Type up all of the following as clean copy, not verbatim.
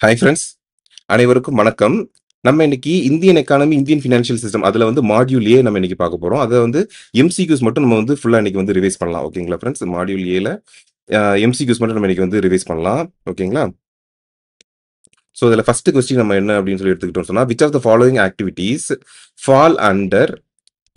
Hi friends, அனைவருக்கும் வணக்கம். நம்ம இன்னைக்கு Indian economy, Indian financial system அதுல வந்து மாடியூல் ஏ நம்ம இன்னைக்கு பார்க்க போறோம். அத வந்து எம்சிக்யூஸ் மட்டும் நம்ம வந்து ஃபுல்லா இன்னைக்கு வந்து ரிவைஸ் பண்ணலாம். ஓகேங்களா ஃப்ரெண்ட்ஸ்? மாடியூல் ஏல எம்சிக்யூஸ் மட்டும் நம்ம இன்னைக்கு வந்து ரிவைஸ் பண்ணலாம். ஓகேங்களா? ஸோ இதுல ஃபர்ஸ்ட் கொஸ்டின் நம்ம என்ன அப்படின்னு சொல்லி எடுத்துக்கிட்டோம் சொன்னா, which of the following activities fall under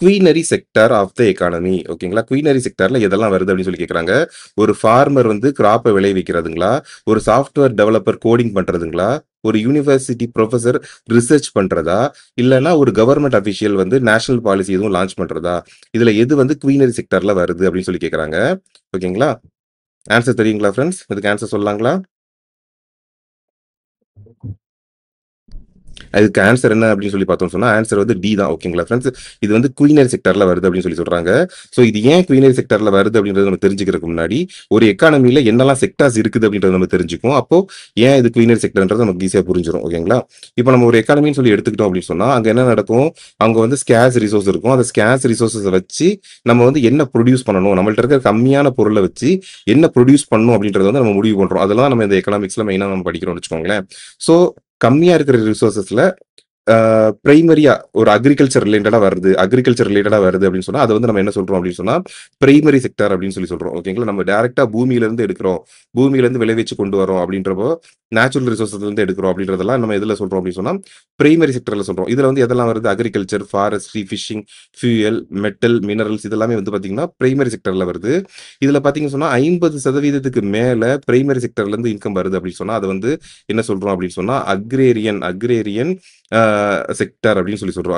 quinary sector of the economy. ஓகேங்களா? குயினரி செக்டார்ல எதெல்லாம் வருது அப்படின்னு சொல்லி கேட்குறாங்க. ஒரு ஃபார்மர் வந்து கிராப்பை விளைவிக்கிறதுங்களா, ஒரு சாஃப்ட்வேர் டெவலப்பர் கோடிங் பண்றதுங்களா, ஒரு யூனிவர்சிட்டி ப்ரொஃபசர் ரிசர்ச் பண்றதா, இல்லைன்னா ஒரு கவர்மெண்ட் அஃபிஷியல் வந்து நேஷனல் பாலிசி எதுவும் லான்ச் பண்றதா, இதுல எது வந்து குயினரி செக்டார்ல வருது அப்படின்னு சொல்லி கேட்குறாங்க. ஓகேங்களா? ஆன்சர் தெரியுங்களா ஃப்ரெண்ட்ஸ்? இதுக்கு ஆன்சர் சொல்லலாங்களா? அதுக்கு ஆன்சர் என்ன அப்படின்னு சொல்லி பார்த்தோம் சொன்னா, ஆன்சர் வந்து டி தான். ஓகேங்களா ஃப்ரெண்ட்ஸ்? இது வந்து குயினரி செக்டார்ல வருது அப்படின்னு சொல்லி சொல்றாங்க. ஸோ இது ஏன் குயினரி செக்டார்ல வருது அப்படின்றது நம்ம தெரிஞ்சுக்கிறதுக்கு முன்னாடி, ஒரு எக்கானமில என்னெல்லாம் செக்டார்ஸ் இருக்குது அப்படின்றத நம்ம தெரிஞ்சுக்குவோம். அப்போ ஏன் இது குயினரி செக்டர்ன்றது நமக்கு ஈஸியா புரிஞ்சிடும். ஓகேங்களா? இப்போ நம்ம ஒரு எக்கானமின்னு சொல்லி எடுத்துக்கிட்டோம் அப்படின்னு சொன்னா, அங்க என்ன நடக்கும்? அங்க வந்து ஸ்கேர்ஸ் ரிசோர்ஸ் இருக்கும். அந்த ஸ்கேர்ஸ் ரிசோர்ஸஸ வச்சு நம்ம வந்து என்ன ப்ரொடியூஸ் பண்ணணும், நம்மள்ட்ட இருக்கிற கம்மியான பொருளை வச்சு என்ன ப்ரொடியூஸ் பண்ணணும் அப்படின்றத வந்து நம்ம முடிவு பண்றோம். அதெல்லாம் நம்ம இந்த எக்கனாமிக்ஸ்ல மெயினா நம்ம படிக்கிறோம்னு வச்சுக்கோங்களேன். ஸோ கம்மியா இருக்கிற ரிசோர்சஸ்ல பிரைமரியா ஒரு அக்ரிகல்ச்சர் ரிலேட்டடா வருது அப்படின்னு சொன்னா, அதை வந்து நம்ம என்ன சொல்றோம் அப்படின்னு சொன்னா, பிரைமரி செக்டார் அப்படின்னு சொல்லி சொல்றோம். ஓகேங்களா? நம்ம டைரக்டா பூமியில இருந்து எடுக்கிறோம், பூமியில இருந்து விளைவிச்சு கொண்டு வரோம் அப்படின்றப்போ, நேச்சுரல் ரிசோர்ஸ்ல இருந்து எடுக்கிறோம் அப்படின்றதெல்லாம் நம்ம எதுல சொல்றோம் அப்படின்னு சொன்னா, பிரைமரி செக்டர்ல சொல்றோம். இதுல வந்து எதெல்லாம் வருது? Agriculture, forestry, fishing, fuel, metal, minerals இதெல்லாமே வந்து பாத்தீங்கன்னா பிரைமரி செக்டர்ல வருது. இதுல பாத்தீங்கன்னு சொன்னா 50% மேல பிரைமரி செக்டர்ல இருந்து இன்கம் வருது அப்படின்னு சொன்னா, அது வந்து என்ன சொல்றோம் அப்படின்னு சொன்னா, அக்ரேரியன் செக்டர் அப்படின்னு சொல்லி சொல்றோம்.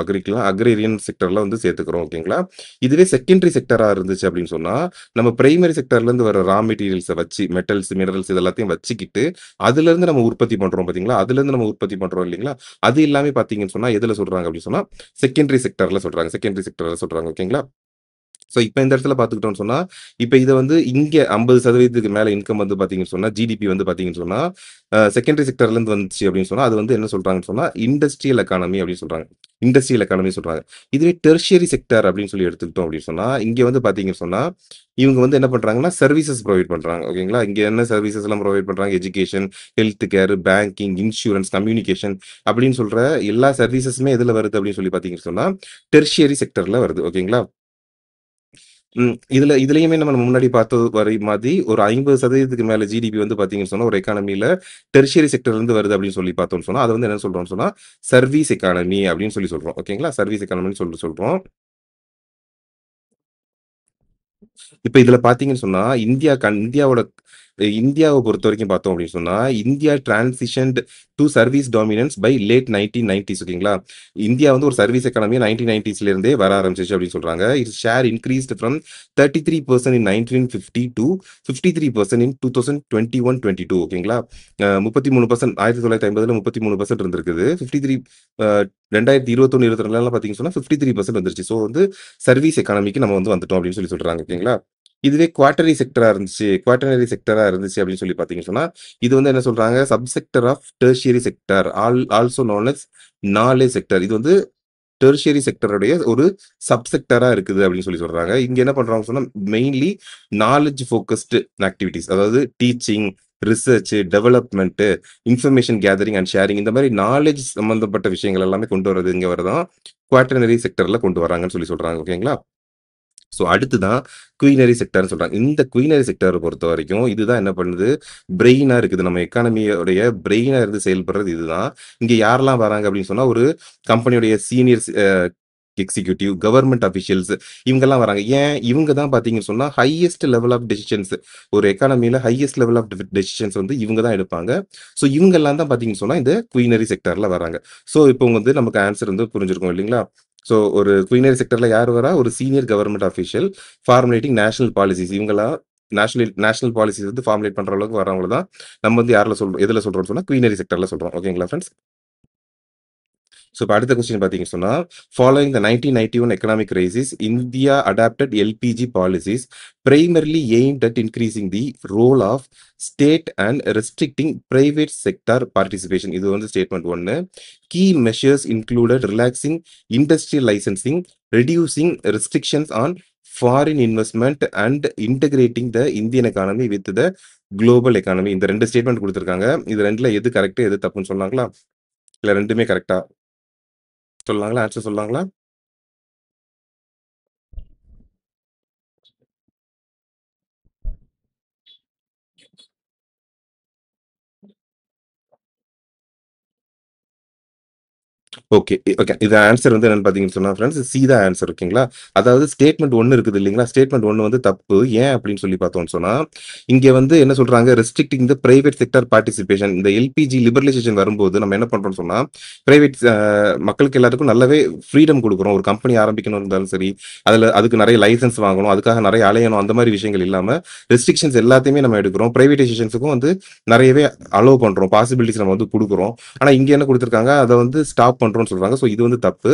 அக்ரேரியன் செக்டர்ல வந்து சேர்த்துக்கிறோம். ஓகேங்களா? இதுவே செகண்டரி செக்டரா இருந்துச்சு அப்படின்னு சொன்னா, நம்ம பிரைமரி செக்டர்ல இருந்து வர ரா மெட்டீரியல்ஸை வச்சு மெட்டல்ஸ், மினரல்ஸ் இது எல்லாத்தையும் வச்சுக்கிட்டு அதுல இருந்து நம்ம உற்பத்தி பண்றோம் பாத்தீங்களா? அதுல இருந்து நம்ம உற்பத்தி பண்றோம் இல்லைங்களா? அது எல்லாமே பாத்தீங்கன்னு சொன்னா எதுல சொல்றாங்க அப்படின்னு சொன்னா, செகண்டரி செக்டர்ல சொல்றாங்க. ஓகேங்களா? ஸோ இப்ப இந்த இடத்துல பார்த்துக்கிட்டோம்னு சொன்னா, இப்ப இத வந்து இங்க 50% மேல இன்கம் வந்து பார்த்தீங்கன்னு சொன்னா, ஜிடிபி வந்து பார்த்தீங்கன்னு சொன்னா, செகண்டரி செக்டர்லேருந்து வந்துச்சு அப்படின்னு சொன்னா, அது வந்து என்ன சொல்றாங்கன்னு சொன்னா, இண்டஸ்ட்ரியல் எக்கானமி அப்படின்னு சொல்றாங்க. இண்டஸ்ட்ரியல் எக்கானமி சொல்றாங்க. இதுவே டெர்ஷியரி செக்டார் அப்படின்னு சொல்லி எடுத்துக்கிட்டோம் அப்படின்னு சொன்னா, இங்க வந்து பார்த்தீங்கன்னு சொன்னா, இவங்க வந்து என்ன பண்றாங்கன்னா, சர்வீசஸ் புரொவைட் பண்றாங்க. ஓகேங்களா? இங்க என்ன சர்வீசஸ் எல்லாம் புரொவைட் பண்றாங்க? Education, health care, banking, insurance, communication அப்படின்னு சொல்ற எல்லா சர்வீசஸுமே எதுல வருது அப்படின்னு சொல்லி பார்த்தீங்கன்னு சொன்னா, டெர்ஷியரி செக்டர்ல வருது. ஓகேங்களா? இதுலயுமே நம்ம முன்னாடி பார்த்தது வரை மாதிரி ஒரு 50% மேல ஜிடிபி வந்து பார்த்தீங்கன்னு சொன்னா, ஒரு எக்கானமில டெர்ஷியரி செக்டர்ல இருந்து வருது அப்படின்னு சொல்லி பார்த்தோம்னு சொன்னா, அத வந்து என்ன சொல்றோம்னு சொன்னா, சர்வீஸ் எக்கானமி அப்படின்னு சொல்லி சொல்றோம். ஓகேங்களா? சர்வீஸ் எக்கானமின்னு சொல்றோம். இப்ப இதுல பார்த்தீங்கன்னு சொன்னா, இந்தியாவ பொறுத்தவரைக்கும் பார்த்தோம் அப்படின்னு சொன்னா, India transitioned to service dominance by late 1990s. ஓகேங்களா? இந்தியா வந்து ஒரு சர்வீஸ் எக்கானமி 1990ஸ்ல இருந்தே வர ஆரம்பிச்சுச்சு அப்படின்னு சொல்றாங்க. Its share increased from 33% in 1950 to 53% in 2021-22. ஓகேங்களா? 33% 1950ல 33% இருந்திருக்குது. 53 அ 2021, 22லாம் பார்த்தீங்கன்னு சொன்னா 53% வந்துருச்சு. ஸோ வந்து சர்வீஸ் எக்கானமிக்கு நம்ம வந்து வந்துட்டோம் அப்படின்னு சொல்லி சொல்றாங்க. ஓகேங்களா? இதுவே குவாட்டர்னரி செக்டரா இருந்துச்சு அப்படின்னு சொல்லி பார்த்தீங்கன்னு சொன்னா, இது வந்து என்ன சொல்றாங்க? Subsector of tertiary sector also known as knowledge sector. இது வந்து டெர்ஷியரி செக்டருடைய ஒரு சப்செக்டரா இருக்குது அப்படின்னு சொல்லி சொல்றாங்க. இங்க என்ன பண்றாங்கன்னு சொன்னா, மெயின்லி நாலேட்ஜ் ஃபோக்கஸ்டு ஆக்டிவிட்டீஸ். அதாவது teaching, research, development, information gathering and sharing இந்த மாரி நாலேட்ஜ் சம்பந்தப்பட்ட விஷயங்கள் எல்லாமே கொண்டு வரது இங்க வரதான் குவாட்டர்னரி செக்டர்ல கொண்டு வராங்கன்னு சொல்லி சொல்றாங்க. ஓகேங்களா? ஸோ அடுத்து தான் குயினரி செக்டார்ன்னு சொல்றாங்க. இந்த குயினரி செக்டார பொறுத்தவரைக்கும், இதுதான் என்ன பண்ணுது, பிரெயினா இருக்குது. நம்ம எக்கானமியோடைய பிரெயினா இருந்து செயல்படுறது இதுதான். இங்க யாரெல்லாம் வராங்க அப்படின்னு சொன்னா, ஒரு கம்பெனியுடைய சீனியர்ஸ் எக்ஸிக்யூட்டிவ், கவர்ன்மென்ட் அஃபிஷியல்ஸ் இவங்கலாம் வராங்க. ஏன்? இவங்க தான் பார்த்தீங்கன்னு சொன்னா, ஹையஸ்ட் லெவல் ஆஃப் டெசிஷன்ஸ் ஒரு எக்கானமில ஹையஸ்ட் லெவல் ஆஃப் டெசிஷன்ஸ் வந்து இவங்க தான் எடுப்பாங்க. ஸோ இவங்கலாம் தான் பார்த்தீங்கன்னு சொன்னா, இந்த குயினரி செக்டார்ல வராங்க. ஸோ இப்போ வந்து நமக்கு ஆன்சர் வந்து புரிஞ்சிருக்கும் இல்லைங்களா? ஸோ ஒரு குயினரி செக்டர்ல யார் வரா? ஒரு senior government official formulating national policies. இவங்கலாம் நேஷனல் பாலிசிஸ் வந்து ஃபார்முலேட் பண்ற அளவுக்கு வரவங்கள தான் நம்ம வந்து எதுல சொல்றோம்னு சொன்னா, குயினரி செக்டர்ல சொல்றோம். ஓகேங்களா ஃபிரெண்ட்ஸ்? ஸோ இப்ப அடுத்த கொஸ்டின் பார்த்தீங்கன்னு சொன்னா, following the 1991 economic crisis, India adopted LPG policies primarily aimed at increasing the role of state and restricting private sector participation. இது வந்து statement 1. Key measures included relaxing industrial licensing, reducing restrictions on foreign investment and integrating the Indian economy with the global economy. இந்த 2 statement குடுத்திருக்காங்க. இது 2ல எது correct, எது தப்புன்னு சொல்லலாங்களா? இல்ல 2மே கரெக்ட்டா? சொல்லலாங்களா? ஆன்ஸர் சொல்லலாங்களா? ஓகே. ஓகே. இது ஆன்ஸர் வந்து என்னன்னு பார்த்தீங்கன்னு சொன்னா ஃபிரெண்ட்ஸ், சி தான் ஆன்ஸர் ஓகேங்களா? அதாவது ஸ்டேட்மெண்ட் 1 இருக்குது இல்லைங்களா? ஸ்டேட்மெண்ட் 1 வந்து தப்பு. ஏன் அப்படின்னு சொல்லி பார்த்தோம்னு சொன்னா, இங்க வந்து என்ன சொல்றாங்க, ரெஸ்ட்ரிக்டிங் த பிரைவேட் செக்டார் பார்ட்டிசிபேஷன். இந்த எல்பிஜி லிபரலைசேஷன் வரும்போது நம்ம என்ன பண்றோம்னு சொன்னா, பிரைவேட் மக்களுக்கு எல்லாருக்கும் நல்லாவே ஃப்ரீடம் குடுக்குறோம். ஒரு கம்பெனி ஆரம்பிக்கணும் இருந்தாலும் சரி, அதுக்கு நெறைய லைசென்ஸ் வாங்கணும். அதுக்காக நெறைய அலையணும். அந்த மாரி விஷயங்கள் இல்லாம, ரெஸ்ட்ரிக்ஷன்ஸ் எல்லாத்தையுமே நம்ம எடுக்கிறோம். பிரைவேடைசேஷன்ஸ்க்கும் வந்து நெறையவே அலோவ் பண்றோம். பாசிபிலிட்டீஸ் நம்ம வந்து குடுக்குறோம். ஆனா இங்க என்ன குடுத்திருக்காங்க, அத வந்து ஸ்டாப் பண்றோம்னு சொல்றாங்க. சோ இது வந்து தப்பு.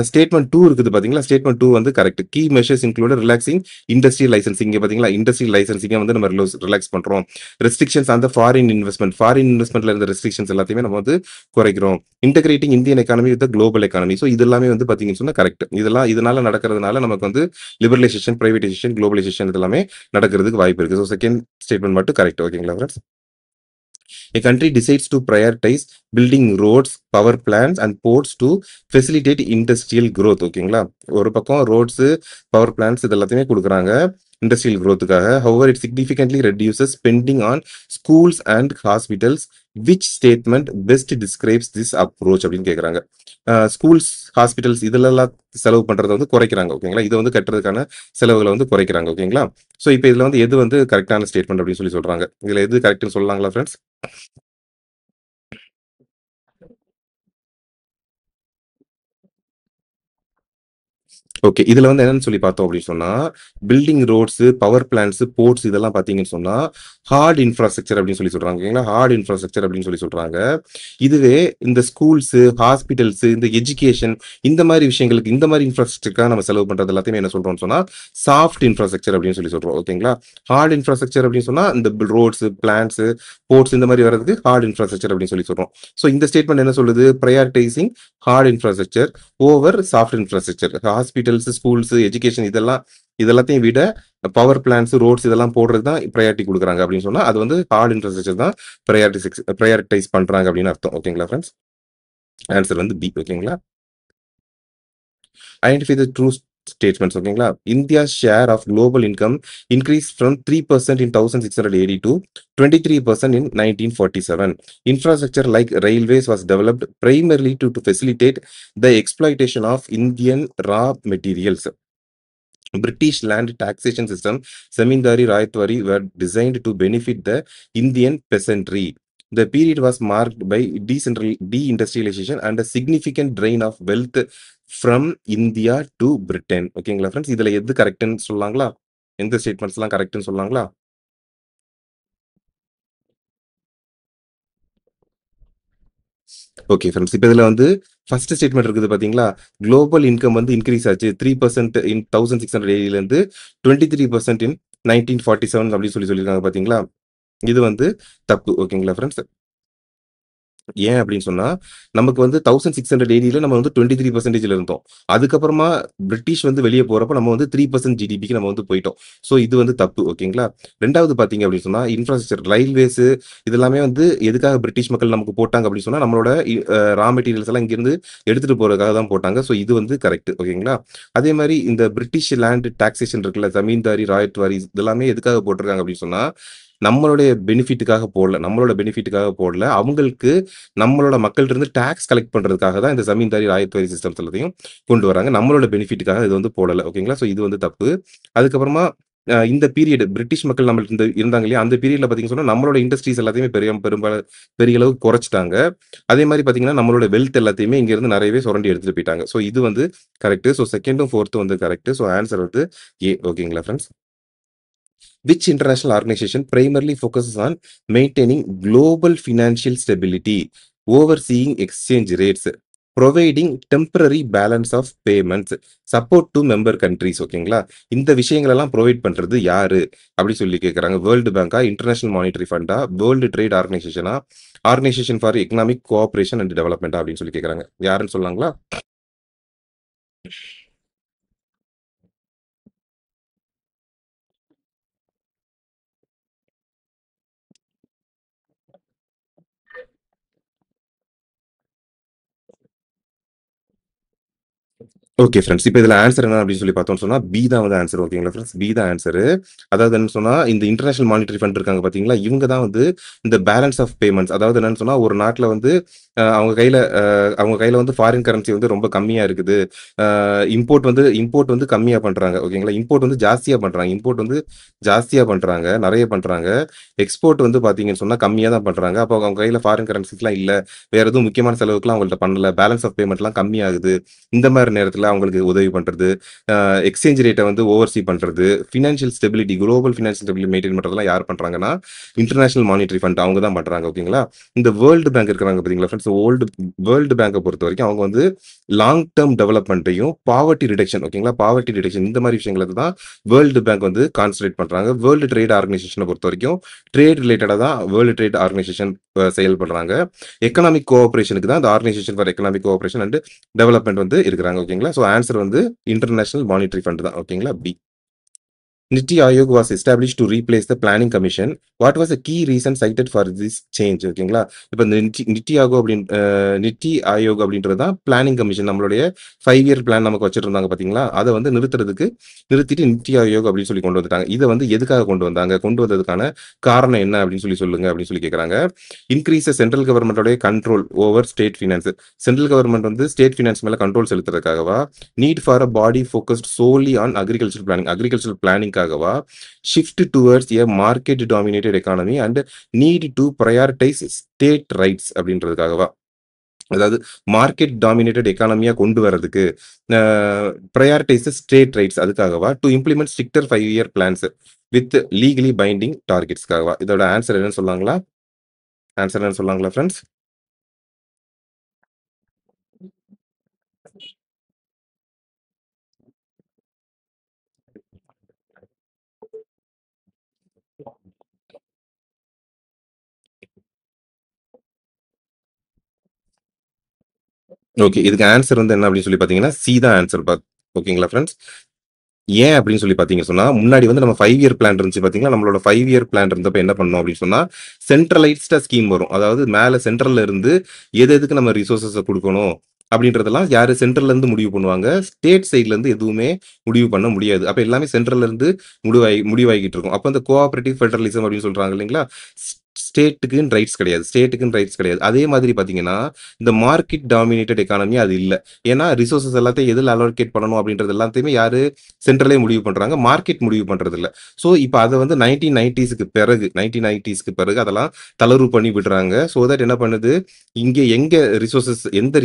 ஸ்டேட்மெண்ட் 2 இருக்குது பாத்தீங்களா? ஸ்டேட்மெண்ட் 2 வந்து correct. Key measures included relaxing industrial licensing. இங்க பாத்தீங்களா? இண்டஸ்ட்ரியல் லைசென்சிங்க வந்து நம்ம ரிலாக்ஸ் பண்றோம். Restrictions on the foreign investment. Foreign இன்வெஸ்ட்மென்ட்ல இருந்த ரெஸ்ட்ரிக்ஷன்ஸ் எல்லாத்தையுமே நம்ம வந்து குறைக்கிறோம். Integrating Indian economy with global economy. So இது எல்லாமே வந்து பாத்தீங்கன்னு சொன்னா கரெக்ட். இதனால நடக்கிறதுனால நமக்கு வந்து லிபரலைசேஷன், பிரைவேடைசேஷன், குளோபலைசேஷன் இது எல்லாமே நடக்கிறதுக்கு வாய்ப்பு இருக்கு. சோ செகண்ட் ஸ்டேட்மெண்ட் மட்டும் கரெக்ட். ஓகேங்களா friends? A country decides to prioritize building roads, power plants and ports to facilitate industrial growth. ஓகேங்களா? ஒரு பக்கம் ரோட்ஸ், பவர் பிளான்ட்ஸ் இது எல்லாத்தையுமே குடுக்குறாங்க. Industrial growthக்காக. However, it significantly reduces spending on schools and hospitals. Which statement best describes this approach அப்படின்னு கேக்குறாங்க. Schools, hospitals இதுலலாம் செலவு பண்றத வந்து குறைக்கிறாங்க. ஓகேங்களா? இத வந்து கட்டுறதுக்கான செலவுகள வந்து குறைக்கிறாங்க. ஓகேங்களா? சோ இப்ப இதுல வந்து எது வந்து கரெக்ட்டான ஸ்டேட்மெண்ட் அப்படின்னு சொல்லி சொல்றாங்க. இதுல எது கரெக்ட்ன்னு சொல்லலாங்களா ஃபிரெண்ட்ஸ்? ஓகே. இதுல வந்து என்னன்னு சொல்லி பார்த்தோம் அப்படின்னு சொன்னா, building roads, power plants, ports இதெல்லாம் பார்த்தீங்கன்னு சொன்னா, ஹார்ட் இன்ஃப்ராஸ்ட்ரக்சர் அப்படின்னு சொல்லி சொல்றாங்க. ஓகேங்களா? ஹார்ட் இன்ஃப்ராஸ்ட்ரக்சர் அப்படின்னு சொல்லி சொல்றாங்க. இதுவே இந்த ஸ்கூல்ஸ், ஹாஸ்பிட்டல்ஸ், இந்த எஜுகேஷன் இந்த மாரி விஷயங்களுக்கு, இந்த மாரி இன்ஃப்ராஸ்ட்ரக்சர்க்காக நம்ம செலவு பண்றது எல்லாத்தையுமே என்ன சொல்றோம்னு சொன்னா, சாஃப்ட் இன்ஃப்ராஸ்ட்ரக்சர் அப்படின்னு சொல்லி சொல்றோம். ஓகேங்களா? ஹார்ட் இன்ஃப்ராஸ்ட்ரக்சர் அப்படின்னு சொன்னா, இந்த ரோட்ஸ், பிளான்ட்ஸ், போர்ட்ஸ் இந்த மாரி வர்றதுக்கு ஹார்ட் இன்ஃப்ராஸ்ட்ரக்சர் அப்படின்னு சொல்லி சொல்றோம். சோ இந்த ஸ்டேட்மெண்ட் என்ன சொல்லுது? Prioritising hard infrastructure over soft infrastructure. Hospitals, schools, education இதெல்லாத்தையும் விட பவர் பிளான்ட்ஸ், ரோட்ஸ் இதெல்லாம் போடுறது தான் பிரையாரிட்டி குடுக்குறாங்க அப்படின்னு சொன்னா, அது வந்து ஹார்ட் இன்ஃப்ராஸ்ட்ரக்சர் தான் பிரையாரிட்டைஸ் பண்றாங்க அப்படின்னு அர்த்தம். ஓகேங்களா ஃபிரெண்ட்ஸ்? ஆன்சர் வந்து பி. ஓகேங்களா? Identify the true statements. ஓகேங்களா? India's share of global income increase from 3% in 1680 to 23% in 1947. Infrastructure like railways was developed primarily to facilitate the exploitation of Indian raw materials. British land taxation system, Zamindari Rayatwari were designed to benefit the Indian peasantry. The period was marked by deindustrialization and a significant drain of wealth from India to Britain. ஓகேங்களா friends? இதுல எது கரெக்ட்ன்னு சொல்லலாங்களா? எந்த ஸ்டேட்மெண்ட்ஸ்லாம் கரெக்ட்ன்னு சொல்லலாங்களா? Okay friends. இப்ப இதுல வந்து first statement இருக்குது பாத்தீங்களா? Global income வந்து இன்கிரீஸ் ஆச்சு. 3% இன் 1680 இருந்து 23% இன் 1947 அப்படின்னு சொல்லியிருக்காங்க பாத்தீங்களா? இது வந்து தப்பு. ஓகேங்களா ஃபிரெண்ட்ஸ்? ஏன் அப்படின்னு சொன்னா, நமக்கு வந்து 1680ல நம்ம வந்து 23% இருந்தோம். அதுக்கப்புறமா பிரிட்டிஷ் வந்து வெளிய போறப்ப நம்ம வந்து 3% ஜிடிபிக்கு நம்ம வந்து போயிட்டோம். ஸோ இது வந்து தப்பு. ஓகேங்களா? 2வது பார்த்தீங்க அப்படின்னு சொன்னா, இன்ஃப்ராஸ்ட்ரக்சர் ரயில்வேஸ் இதெல்லாமே வந்து எதுக்காக பிரிட்டிஷ் மக்கள் நமக்கு போட்டாங்க அப்படின்னு சொன்னா, நம்மளோட ரா மெட்டீரியல்ஸ் எல்லாம் இங்கிருந்து எடுத்துட்டு போறதுக்காக தான் போட்டாங்க. ஸோ இது வந்து கரெக்ட். ஓகேங்களா? அதே மாரி இந்த பிரிட்டிஷ் லேண்ட் டாக்ஸேஷன் இருக்குல்ல, ஜமீன்தாரி, ராயத் வாரி இதெல்லாமே எதுக்காக போட்டிருக்காங்க அப்படின்னு சொன்னா, நம்மளுடைய பெனிஃபிட்டுக்காக போடல. நம்மளோட பெனிஃபிட்டுக்காக போடல. அவங்களுக்கு நம்மளோட மக்கள்ட்ட இருந்து டாக்ஸ் கலெக்ட் பண்றதுக்காக தான் இந்த ஜமீன்தாரி, ராயத் வாரி சிஸ்டம்ஸ் எல்லாத்தையும் கொண்டு வராங்க. நம்மளோட பெனிஃபிட்டுக்காக இது வந்து போடல. ஓகேங்களா? ஸோ இது வந்து தப்பு. அதுக்கப்புறமா இந்த பீரியட் பிரிட்டிஷ் மக்கள் நம்மள்ட்ட இருந்தாங்க இல்லையா? அந்த பீரியட்ல பார்த்தீங்கன்னு சொன்னா, நம்மளோட இண்டஸ்ட்ரீஸ் எல்லாத்தையுமே பெரிய அளவுக்கு குறைச்சுட்டாங்க. அதே மாரி பார்த்தீங்கன்னா, நம்மளோட வெல்த் எல்லாத்தையுமே இங்க இருந்து நெறையவே சுரண்டி எடுத்துட்டு போயிட்டாங்க. ஸோ இது வந்து கரெக்ட். ஸோ 2ம் 4த்தும் வந்து கரெக்ட். ஸோ ஆன்சர் வந்து ஏ. ஓகேங்களா friends? Which international organization primarily focuses on maintaining global financial stability, overseeing exchange rates, providing temporary balance of payments, support to member countries? ஓகேங்களா? இந்த விஷயங்கள் எல்லாம் ப்ரொவைட் பண்றது யாரு? அப்படி சொல்லி கேட்கறாங்க. வேர்ல்டு பேங்கா, இன்டர்நேஷனல் மானிட்டரி ஃபண்டா, வேர்ல்டு ட்ரேட் ஆர்கனைசேஷனா, organisation for economic cooperation and டெவலப்மெண்டா அப்படின்னு சொல்லி கேட்கறாங்க. யாருன்னு சொல்லலாங்களா? Okay friends. இப்ப இதுல ஆன்ஸர் என்ன அப்படின்னு சொல்லி பார்த்தோம்னு சொன்னா, பி தான் வந்து ஆன்ஸர். ஓகேங்களா ஃப்ரெண்ட்ஸ்? பி தான் ஆன்ஸரு. அதாவது என்னன்னு சொன்னா, இந்த இன்டர்நேஷனல் மானிட்டரி ஃபண்ட் இருக்காங்க பார்த்தீங்களா? இவங்க தான் வந்து இந்த பேலன்ஸ் ஆஃப் பேமெண்ட்ஸ், அதாவது என்னன்னு சொன்னா, ஒரு நாட்ல வந்து அவங்க கையில வந்து ஃபாரின் கரன்சி வந்து ரொம்ப கம்மியா இருக்குது. இம்போர்ட் வந்து கம்மியா பண்றாங்க. ஓகேங்களா? இம்போர்ட் வந்து ஜாஸ்தியா பண்றாங்க. இம்போர்ட் வந்து ஜாஸ்தியா பண்றாங்க. நெறைய பண்றாங்க. எக்ஸ்போர்ட் வந்து பார்த்தீங்கன்னு சொன்னா, கம்மியா தான் பண்றாங்க. அப்போ அவங்க கையில ஃபாரின் கரன்சிஸ்லாம் இல்ல. வேற எதுவும் முக்கியமான செலவுக்குலாம் அவங்கள்ட்ட பண்ணல. பேலன்ஸ் ஆஃப் பேமெண்ட்லாம் கம்மியாகுது. இந்த மாரி நேரத்துல அவங்களுக்கு உதவி பண்றது, எக்ஸ்சேஞ்ச் ரேட்ட வந்து ஓவர்சீ பண்றது, financial stability, global financial stability maintain பண்றதெல்லாம் யார் பண்றாங்கன்னா, இன்டர்நேஷனல் மானிட்டரி ஃபண்ட் அவங்க தான் பண்றாங்க. ஓகேங்களா? இந்த வேர்ல்டு பேங்க் இருக்கிறாங்க பார்த்தீங்களா ஃபிரெண்ட்ஸ், வேர்ல்டு பேங்க பொறுத்தவரைக்கும் அவங்க வந்து லாங் டெர்ம் டெவலப்மென்ட்டையும், பாவர்ட்டி ரிடக்ஷன் ஓகேங்களா? பாவர்ட்டி ரிடக்ஷன் இந்த மாரி விஷயங்களுக்கு தான் வேர்ல்டு பேங்க் வந்து கான்சன்ட்ரேட் பண்றாங்க. வேர்ல்டு ட்ரேட் ஆர்கனைசேஷன பொறுத்தவரைக்கும், ட்ரேட் ரிலேட்டடா தான் வேர்ல்டு ட்ரேட் ஆர்கனைசேஷன் செயல்படுறாங்க. எக்கனாமிக் கோஆப்பரேஷனுக்கு தான் இந்த organisation for economic cooperation and development வந்து இருக்கிறாங்க. ஓகேங்களா? ஸோ ஆன்ஸர் வந்து இன்டர்நேஷனல் மானிட்டரி ஃபண்ட் தான். ஓகேங்களா? B. Niti Aayog was established to replace the Planning Commission. What was the key reason cited for this change? ஓகேங்களா? இப்ப இந்த நித்தி ஆயோக் அப்படின்றது தான் பிளானிங் கமிஷன். நம்மளுடைய 5 இயர் பிளான் நமக்கு வச்சுட்டு இருந்தாங்க பார்த்தீங்களா? அத வந்து நிறுத்திட்டு நித்தி ஆயோக் அப்படின்னு சொல்லி கொண்டு வந்துட்டாங்க. இத வந்து எதுக்காக கொண்டு வந்தாங்க? கொண்டு வந்ததுக்கான காரணம் என்ன அப்படின்னு சொல்லி சொல்லுங்க அப்படின்னு சொல்லி கேட்கறாங்க. இன்கிரீஸ் சென்ட்ரல் கவர்மெண்ட்டோட control over state finance. Central government வந்து ஸ்டேட் ஃபினான்ஸ் மேல கண்ட்ரோல் செலுத்துறதுக்காகவா? Need for a body focused solely on agricultural பிளானிங்காகவா? Shift towards a market dominated economy and need to prioritise state rights அப்படின்றதுக்காகவா? அதாவது market dominated எக்கானமியா கொண்டு வரதுக்கு prioritise state rights அதுக்காகவா? To implement stricter 5 year plans with legally binding டார்கெட்ஸ்க்காகவா? இதோட answer என்னன்னு சொல்லாங்களா? ஆன்சர் என்னன்னு சொல்லாங்களா ஃப்ரெண்ட்ஸ்? ஓகே. இதுக்கு ஆன்சர் வந்து என்ன அப்படின்னு சொல்லி பார்த்தீங்கன்னா, சி தான் ஆன்சர் ஓகேங்களா ஃப்ரெண்ட்ஸ்? ஏன் அப்படின்னு சொல்லி பார்த்தீங்கன்னு சொன்னா, முன்னாடி வந்து நம்ம 5 இயர் பிளான் இருந்துச்சு பார்த்தீங்களா? நம்மளோட 5 இயர் பிளான் இருந்தப்ப என்ன பண்ணோம் அப்படின்னு சொன்னா, சென்ட்ரலைஸ்டா ஸ்கீம் வரும். அதாவது மேல சென்ட்ரல்ல இருந்து எதுக்கு நம்ம ரிசோர்ஸஸ குடுக்கணும் அப்படின்றதெல்லாம் யாரு சென்ட்ரல்ல இருந்து முடிவு பண்ணுவாங்க. ஸ்டேட் சைட்ல இருந்து எதுவுமே முடிவு பண்ண முடியாது. அப்ப எல்லாமே சென்ட்ரல்ல இருந்து முடிவாகிட்டு இருக்கும். அப்ப இந்த கோஆப்பரேட்டிவ் ஃபெடரலிசம் அப்படின்னு சொல்றாங்க இல்லைங்களா? ஸ்டேட்டுக்குன்னு ரைட்ஸ் கிடையாது. அதே மாதிரி பார்த்தீங்கன்னா, இந்த மார்க்கெட் டாமினேட்டட் எக்கானமி அது இல்ல. ஏன்னா ரிசோர்ஸஸ் எல்லாத்தையும் எதுல அலோகேட் பண்ணணும் அப்படின்றது எல்லாத்தையுமே யாரு சென்ட்ரலே முடிவு பண்றாங்க. மார்க்கெட் முடிவு பண்றது இல்ல. ஸோ இப்ப அத வந்து 1990ஸ்க்கு பிறகு அதெல்லாம் தளர்வு பண்ணி விடுறாங்க. ஸோ தட் என்ன பண்ணுது, இங்க எந்த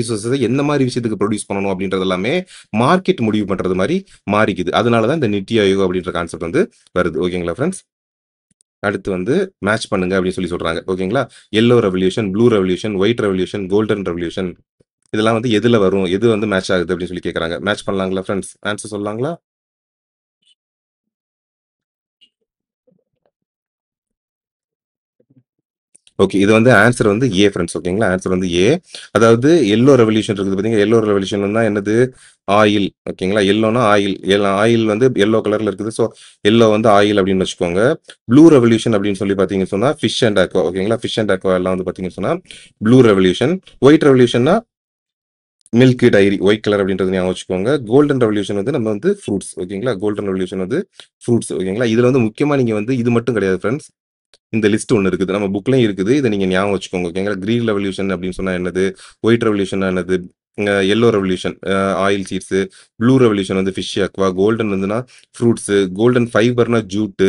ரிசோர்ஸஸ எந்த மாரி விஷயத்துக்கு ப்ரொடியூஸ் பண்ணணும் அப்படின்றது எல்லாமே மார்க்கெட் முடிவு பண்றது மாரி மாறிக்குது. அதனால தான் இந்த நித்தி ஆயோக் அப்படின்ற கான்செப்ட் வந்து வருது. ஓகேங்களா ஃபிரெண்ட்ஸ்? அடுத்து வந்து மேட்ச் பண்ணுங்க அப்படின்னு சொல்லி சொல்றாங்க. ஓகேங்களா? Yellow revolution, blue revolution, white revolution, golden revolution இதெல்லாம் வந்து எதுல வரும்? எது வந்து மேட்ச் ஆகுது அப்படின்னு சொல்லி கேட்கறாங்க. மேட்ச் பண்ணலாங்களா ஃபிரெண்ட்ஸ்? ஆன்ஸர் சொல்லலாங்களா? ஓகே. இது வந்து ஆன்ஸர் வந்து ஏ ஃபிரெண்ட்ஸ். ஓகேங்களா? ஆன்ஸர் வந்து ஏ. அதாவது எல்லோ ரெவல்யூஷன் இருக்குது பார்த்தீங்களா? எல்லோ ரெவல்யூஷன்னா என்னது? ஆயில். ஓகேங்களா? எல்லோனா ஆயில். ஆயில் வந்து எல்லோ கலர்ல இருக்குது. ஸோ எல்லோ வந்து ஆயில் அப்படின்னு வச்சுக்கோங்க. ப்ளூ ரெவல்யூஷன் அப்படின்னு சொல்லி பார்த்தீங்கன்னு சொன்னா, ஃபிஷ் அண்ட் அக்வா. ஓகேங்களா? ஃபிஷ் அண்ட் அக்வா எல்லாம் வந்து பார்த்தீங்கன்னு சொன்னா, ப்ளூ ரெவல்யூஷன். ஒயிட் ரெவல்யூஷன்னா மில்க் டைரி ஒயிட் கலர் அப்படின்றது ஞாபகம் வச்சுக்கோங்க. கோல்டன் ரெவல்யூஷன் வந்து நம்ம வந்து ஃப்ரூட்ஸ். ஓகேங்களா? கோல்டன் ரெவல்யூஷன் வந்து ஃப்ரூட்ஸ். ஓகேங்களா? இதுல வந்து முக்கியமா நீங்க வந்து இது மட்டும் கிடையாது ஃபிரெண்ட்ஸ். இந்த லிஸ்ட் ஒண்ணு இருக்குது. நம்ம புக்லயும் இருக்குது. இத நீங்க ஞாபகம் வச்சுக்கோங்க. ஓகேங்களா? கிரீன் ரெவல்யூஷன் அப்படின்னு சொன்னா என்னது? ஒயிட் ரெவல்யூஷன்னா என்னது? Yellow revolution oil seeds. Blue revolution வந்து ஃபிஷ், அக்வா. கோல்டன் வந்துனா ஃப்ரூட்ஸ். கோல்டன் ஃபைபர்னா ஜூட்.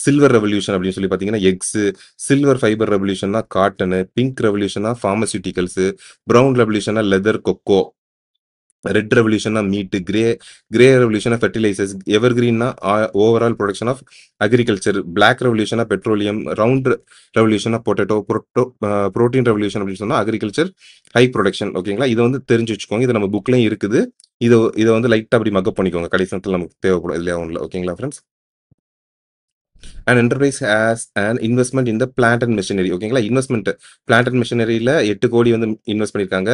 சில்வர் ரெவல்யூஷன் அப்படின்னு சொல்லி பார்த்தீங்கன்னா எக்ஸ். சில்வர் ஃபைபர் ரெவல்யூஷன்னா காட்டன். பிங்க் ரெவல்யூஷன்னா பார்மசூட்டிகல்ஸ். பிரவுன் ரெவல்யூஷன்னா லெதர், கொக்கோ. ரெட் ரெவல்யூஷன்னா மீட். கிரே ரெவல்யூஷனா ஃபெர்டிலைசர்ஸ். எவர்கிரீன்னா overall production of agriculture. Black ரெவல்யூஷனா பெட்ரோலியம். ரவுண்ட் ரெவல்யூஷனா பொட்டேட்டோ. புரோட்டீன் ரெவல்யூஷன் அப்படின்னு சொன்னா அக்ரிகல்ச்சர் ஹை ப்ரொடக்ஷன். ஓகேங்களா? இதை வந்து தெரிஞ்சு வச்சுக்கோங்க. இது நம்ம புக்லயும் இருக்குது. இதை வந்து லைட்டா அப்படி மக்கப் பண்ணிக்கோங்க. கடைசி நேரத்தில் நமக்கு தேவைப்படும். இதுலயே ஒன்றும் ஓகேங்களா friends? And enterprise has an investment in the plant and machinery. ஓகேங்களா? பிளான்ட் அண்ட் மெஷினரியில 8 கோடி வந்து இன்வெஸ்ட் பண்ணியிருக்காங்க.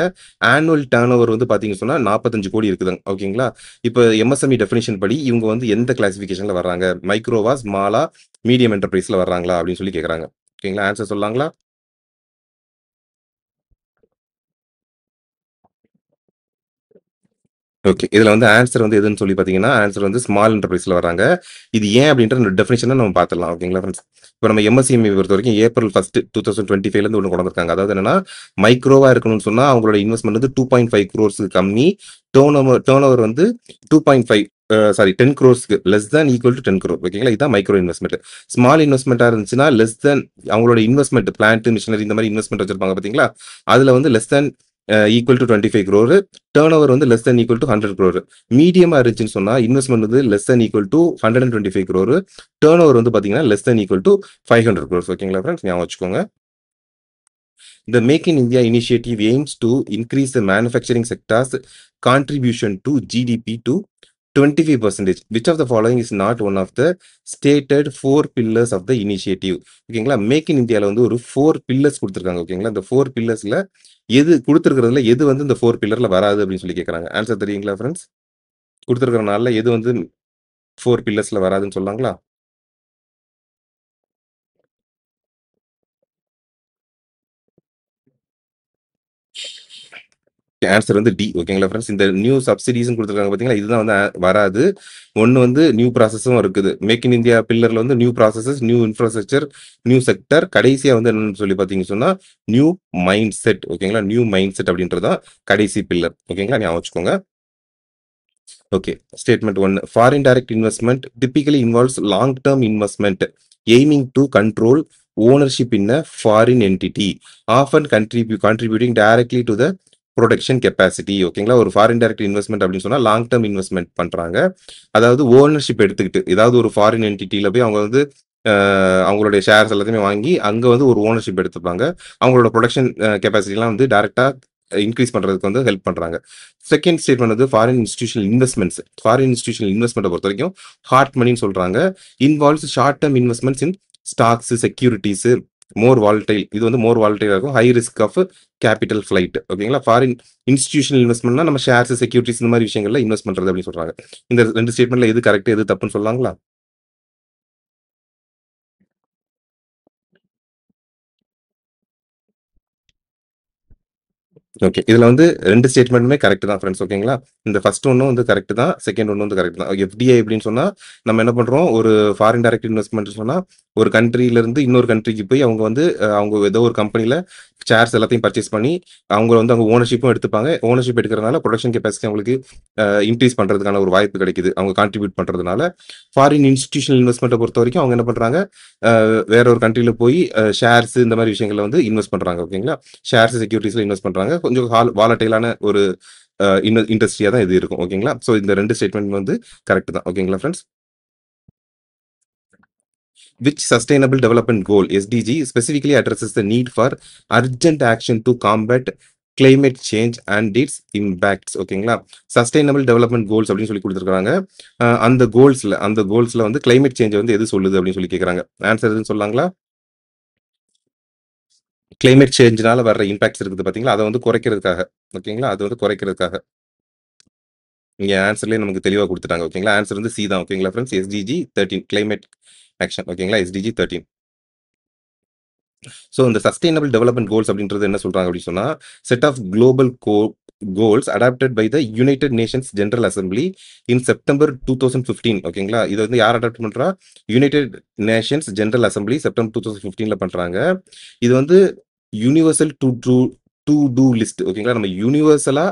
ஆனுவல் டர்ன் ஓவர் வந்து பார்த்தீங்கன்னு சொன்னா 45 கோடி இருக்குதுங்க. ஓகேங்களா? இப்போ எம்எஸ்எம்இ டெஃபினிஷன் படி இவங்க வந்து எந்த கிளாசிஃபிகேஷன்ல வர்றாங்க? மைக்ரோவா, ஸ்மாலா, மீடியம் என்டர்பிரைஸ்ல வர்றாங்களா அப்படின்னு சொல்லி கேட்கறாங்க. ஓகேங்களா? ஆன்சர் சொல்லலாங்களா? ஓகே. இதுல வந்து ஆன்சர் வந்து எதுன்னு சொல்லி பார்த்தீங்கன்னா, ஆன்சர் வந்து ஸ்மால் என்டர்பிரைஸ்ல வராங்க. இது ஏன் அப்படின்ற டெஃபினிஷன நம்ம பார்த்துடலாம். ஓகேங்களா ஃபிரெண்ட்ஸ். இப்ப நம்ம எம்எஸ்எம்இ பொறுத்தவரைக்கும் ஏப்ரல் 1 2025லேருந்து ஒண்ணு கொண்டு வந்திருக்காங்க. அதாவது என்னன்னா, மைக்ரோவா இருக்கணும்னு சொன்னா அவங்களோட இன்வெஸ்ட்மென்ட் வந்து 2.5 crores கம்மி. டர்ன் ஓவர் வந்து 2.5 10 crores less than equal to 10 crore. ஓகேங்களா? இதுதான் மைக்ரோ இன்வெஸ்ட்மென்ட். ஸ்மால் இன்வெஸ்ட்மென்ட்டா இருந்துச்சுன்னா, லெஸ் தேன் அவங்களோட இன்வெஸ்ட்மென்ட் பிளான்ட், மிஷினரி இந்த மாரி இன்வெஸ்ட்மென்ட் வச்சிருப்பாங்க பார்த்தீங்களா? அதுல வந்து less than equal to 25 crore. Turn over வந்து less than equal to 100 crore. மீடியமா இருந்துச்சுன்னு சொன்னா இன்வெஸ்ட்மென்ட் வந்து less than equal to 125 crore. Turn over வந்து பாத்தீங்கன்னா less than equal to 500 crores. ஓகேங்களா ஃப்ரெண்ட்ஸ், ஞாபகம் வச்சுக்கோங்க. The Make in India initiative aims to increase the manufacturing sector's contribution to GDP to 25%. Which of the following is not one of the stated 4 pillars of the initiative? ஓகேங்களா? Make in இந்தியால வந்து ஒரு 4 pillars கொடுத்துருக்காங்க. ஓகேங்களா? இந்த 4 pillarsல எது கொடுத்துருக்கிறதுல எது வந்து இந்த 4 pillarல வராது அப்படின்னு சொல்லி கேட்கறாங்க. ஆன்சர் தெரியுங்களா ஃப்ரெண்ட்ஸ்? கொடுத்துருக்கிறனால எது வந்து 4 pillarsல வராதுன்னு சொல்லாங்களா? ஆன்சர் வந்து டி. ஓகேங்களா ஃப்ரெண்ட்ஸ். இந்த நியூ சப்சிடிஸ்ன்னு குடுத்துருக்காங்க பார்த்தீங்களா? இதுதான் வந்து வராது. ஒண்ணு வந்து நியூ ப்ராசஸும் இருக்குது. மேக் இன் இந்தியா பில்லர்ல வந்து new processes, new infrastructure, new sector, கடைசியா வந்து என்னன்னு சொல்லி பார்த்தீங்கன்னு சொன்னா, நியூ மைண்ட் செட். ஓகேங்களா? நியூ மைண்ட் செட் அப்படின்றது தான் கடைசி பில்லர். ஓகேங்களா? ஞாபகம் வச்சுக்கோங்க. Okay. Statement 1. Foreign direct investment typically involves long term investment aiming to control ownership in a foreign entity often contributing directly to the production capacity. ஓகேங்களா? ஒரு foreign direct investment அப்படின்னு சொன்னா லாங் டர்ம் இன்வெஸ்ட்மெண்ட் பண்றாங்க. அதாவது ownership எடுத்துக்கிட்டு ஏதாவது ஒரு foreign என்டிட்டில போய் அவங்க வந்து அவங்களுடைய ஷேர்ஸ் எல்லாத்தையுமே வாங்கி அங்க வந்து ஒரு ஓனர்ஷிப் எடுத்துப்பாங்க. அவங்களோட ப்ரொடக்ஷன் கெப்பாசிட்டிலாம் வந்து டைரக்டா இன்க்ரீஸ் பண்றதுக்கு வந்து ஹெல்ப் பண்றாங்க. செகண்ட் ஸ்டேட்மெண்ட் வந்து foreign institutional investments. Foreign institutional இன்வெஸ்ட்மெண்ட்டை பொறுத்த வரைக்கும் ஹார்ட் மணின்னு சொல்றாங்க. Involves short term investments in stocks, securities, more volatile. இது வந்து மோர் வால்டைலா இருக்கும். High risk of capital flight. ஓகேங்களா? ஃபாரின் இன்ஸ்டிடியூஷனல் இன்வெஸ்ட்மெண்ட்னா நம்ம ஷேர்ஸ், செக்யூரிட்டிஸ் இந்த மாதிரி விஷயங்கள்ல இன்வெஸ்ட் பண்றது அப்படின்னு சொல்றாங்க. இந்த 2 ஸ்டேட்மெண்ட்ல எது கரெக்ட், எது தப்புன்னு சொல்லாங்களா? ஓகே. இதுல வந்து 2 ஸ்டேட்மெண்ட்டுமே கரெக்ட் தான் ஃபிரெண்ட்ஸ். ஓகேங்களா? இந்த ஃபர்ஸ்ட் ஒன்னும் வந்து கரெக்ட் தான். செகண்ட் ஒன்னும் வந்து கரெக்ட் தான். எஃப்டிஐ அப்படின்னு சொன்னா நம்ம என்ன பண்றோம்? ஒரு ஃபாரின் டைரக்ட் இன்வெஸ்ட்மெண்ட் சொன்னா ஒரு கண்ட்ரில இருந்து இன்னொரு கண்ட்ரிக்கு போய் அவங்க வந்து அவங்க ஏதோ ஒரு கம்பெனில ஷேர்ஸ் எல்லாத்தையும் பர்ச்சேஸ் பண்ணி அவங்க வந்து அவங்க ஓனர்ஷிப்பும் எடுத்துப்பாங்க. ஓனர்ஷிப் எடுக்கிறதுனால ப்ரொடக்ஷன் கெப்பாசிட்டி அவங்களுக்கு இன்க்ரீஸ் பண்றதுக்கான ஒரு வாய்ப்பு கிடைக்குது. அவங்க கான்ட்ரிபியூட் பண்றதுனால. ஃபாரின் இன்ஸ்டிடியூஷனல் இன்வெஸ்ட்மெண்ட்டை பொறுத்த வரைக்கும் அவங்க என்ன பண்றாங்க? வேற ஒரு கண்ட்ரில போய் ஷேர்ஸ் இந்த மாதிரி விஷயங்கள்ல வந்து இன்வெஸ்ட் பண்றாங்க. ஓகேங்களா? ஷேர்ஸ், செக்யூரிட்டிஸ்ல இன்வெஸ்ட் பண்றாங்க. கொஞ்சம் வாலடைலான ஒரு இண்டஸ்ட்ரியா தான் இது இருக்கும். ஓகேங்களா? ஸோ இந்த 2 ஸ்டேட்மெண்ட் வந்து கரெக்ட் தான். ஓகேங்களா friends? Which sustainable development goal SDG specifically addresses the need for urgent action to combat climate change and its impacts? ஓகேங்களா? சஸ்டைனபிள் டெவலப்மெண்ட் கோல்ஸ் அப்படின்னு சொல்லி கொடுத்துருக்காங்க. அந்த கோல்ஸ்ல வந்து கிளைமேட் சேஞ்ச் வந்து எது சொல்லுது அப்படின்னு சொல்லி கேட்குறாங்க. ஆன்சர் எதுன்னு சொல்லாங்களா? கிளைமேட் சேஞ்ச்னால வர்ற இம்பாக்ட்ஸ் இருக்குது பார்த்தீங்களா? அத வந்து குறைக்கிறதுக்காக. ஓகேங்களா? அது வந்து குறைக்கிறதுக்காக. இங்க ஆன்சர்லயே நமக்கு தெளிவா குடுத்துட்டாங்க. ஓகேங்களா? ஆன்சர் வந்து சி தான். ஓகேங்களா ஃபிரெண்ட்ஸ்? SDG 13 climate action. ஓகேங்களா? எஸ்டிஜி 13. ஸோ இந்த சஸ்டைனபிள் டெவலப்மெண்ட் கோல்ஸ் அப்படின்றது என்ன சொல்றாங்க அப்படின்னு சொன்னா, set of global goals adopted by the United Nations General Assembly in September 2015. ஓகேங்களா? இது வந்து யார் அடாப்ட் பண்றா? United Nations General Assembly September 2015ல பண்றாங்க. இது வந்து யுனிவர்சல் டு டூ லிஸ்ட். ஓகேங்களா? நம்ம யுனிவர்சலா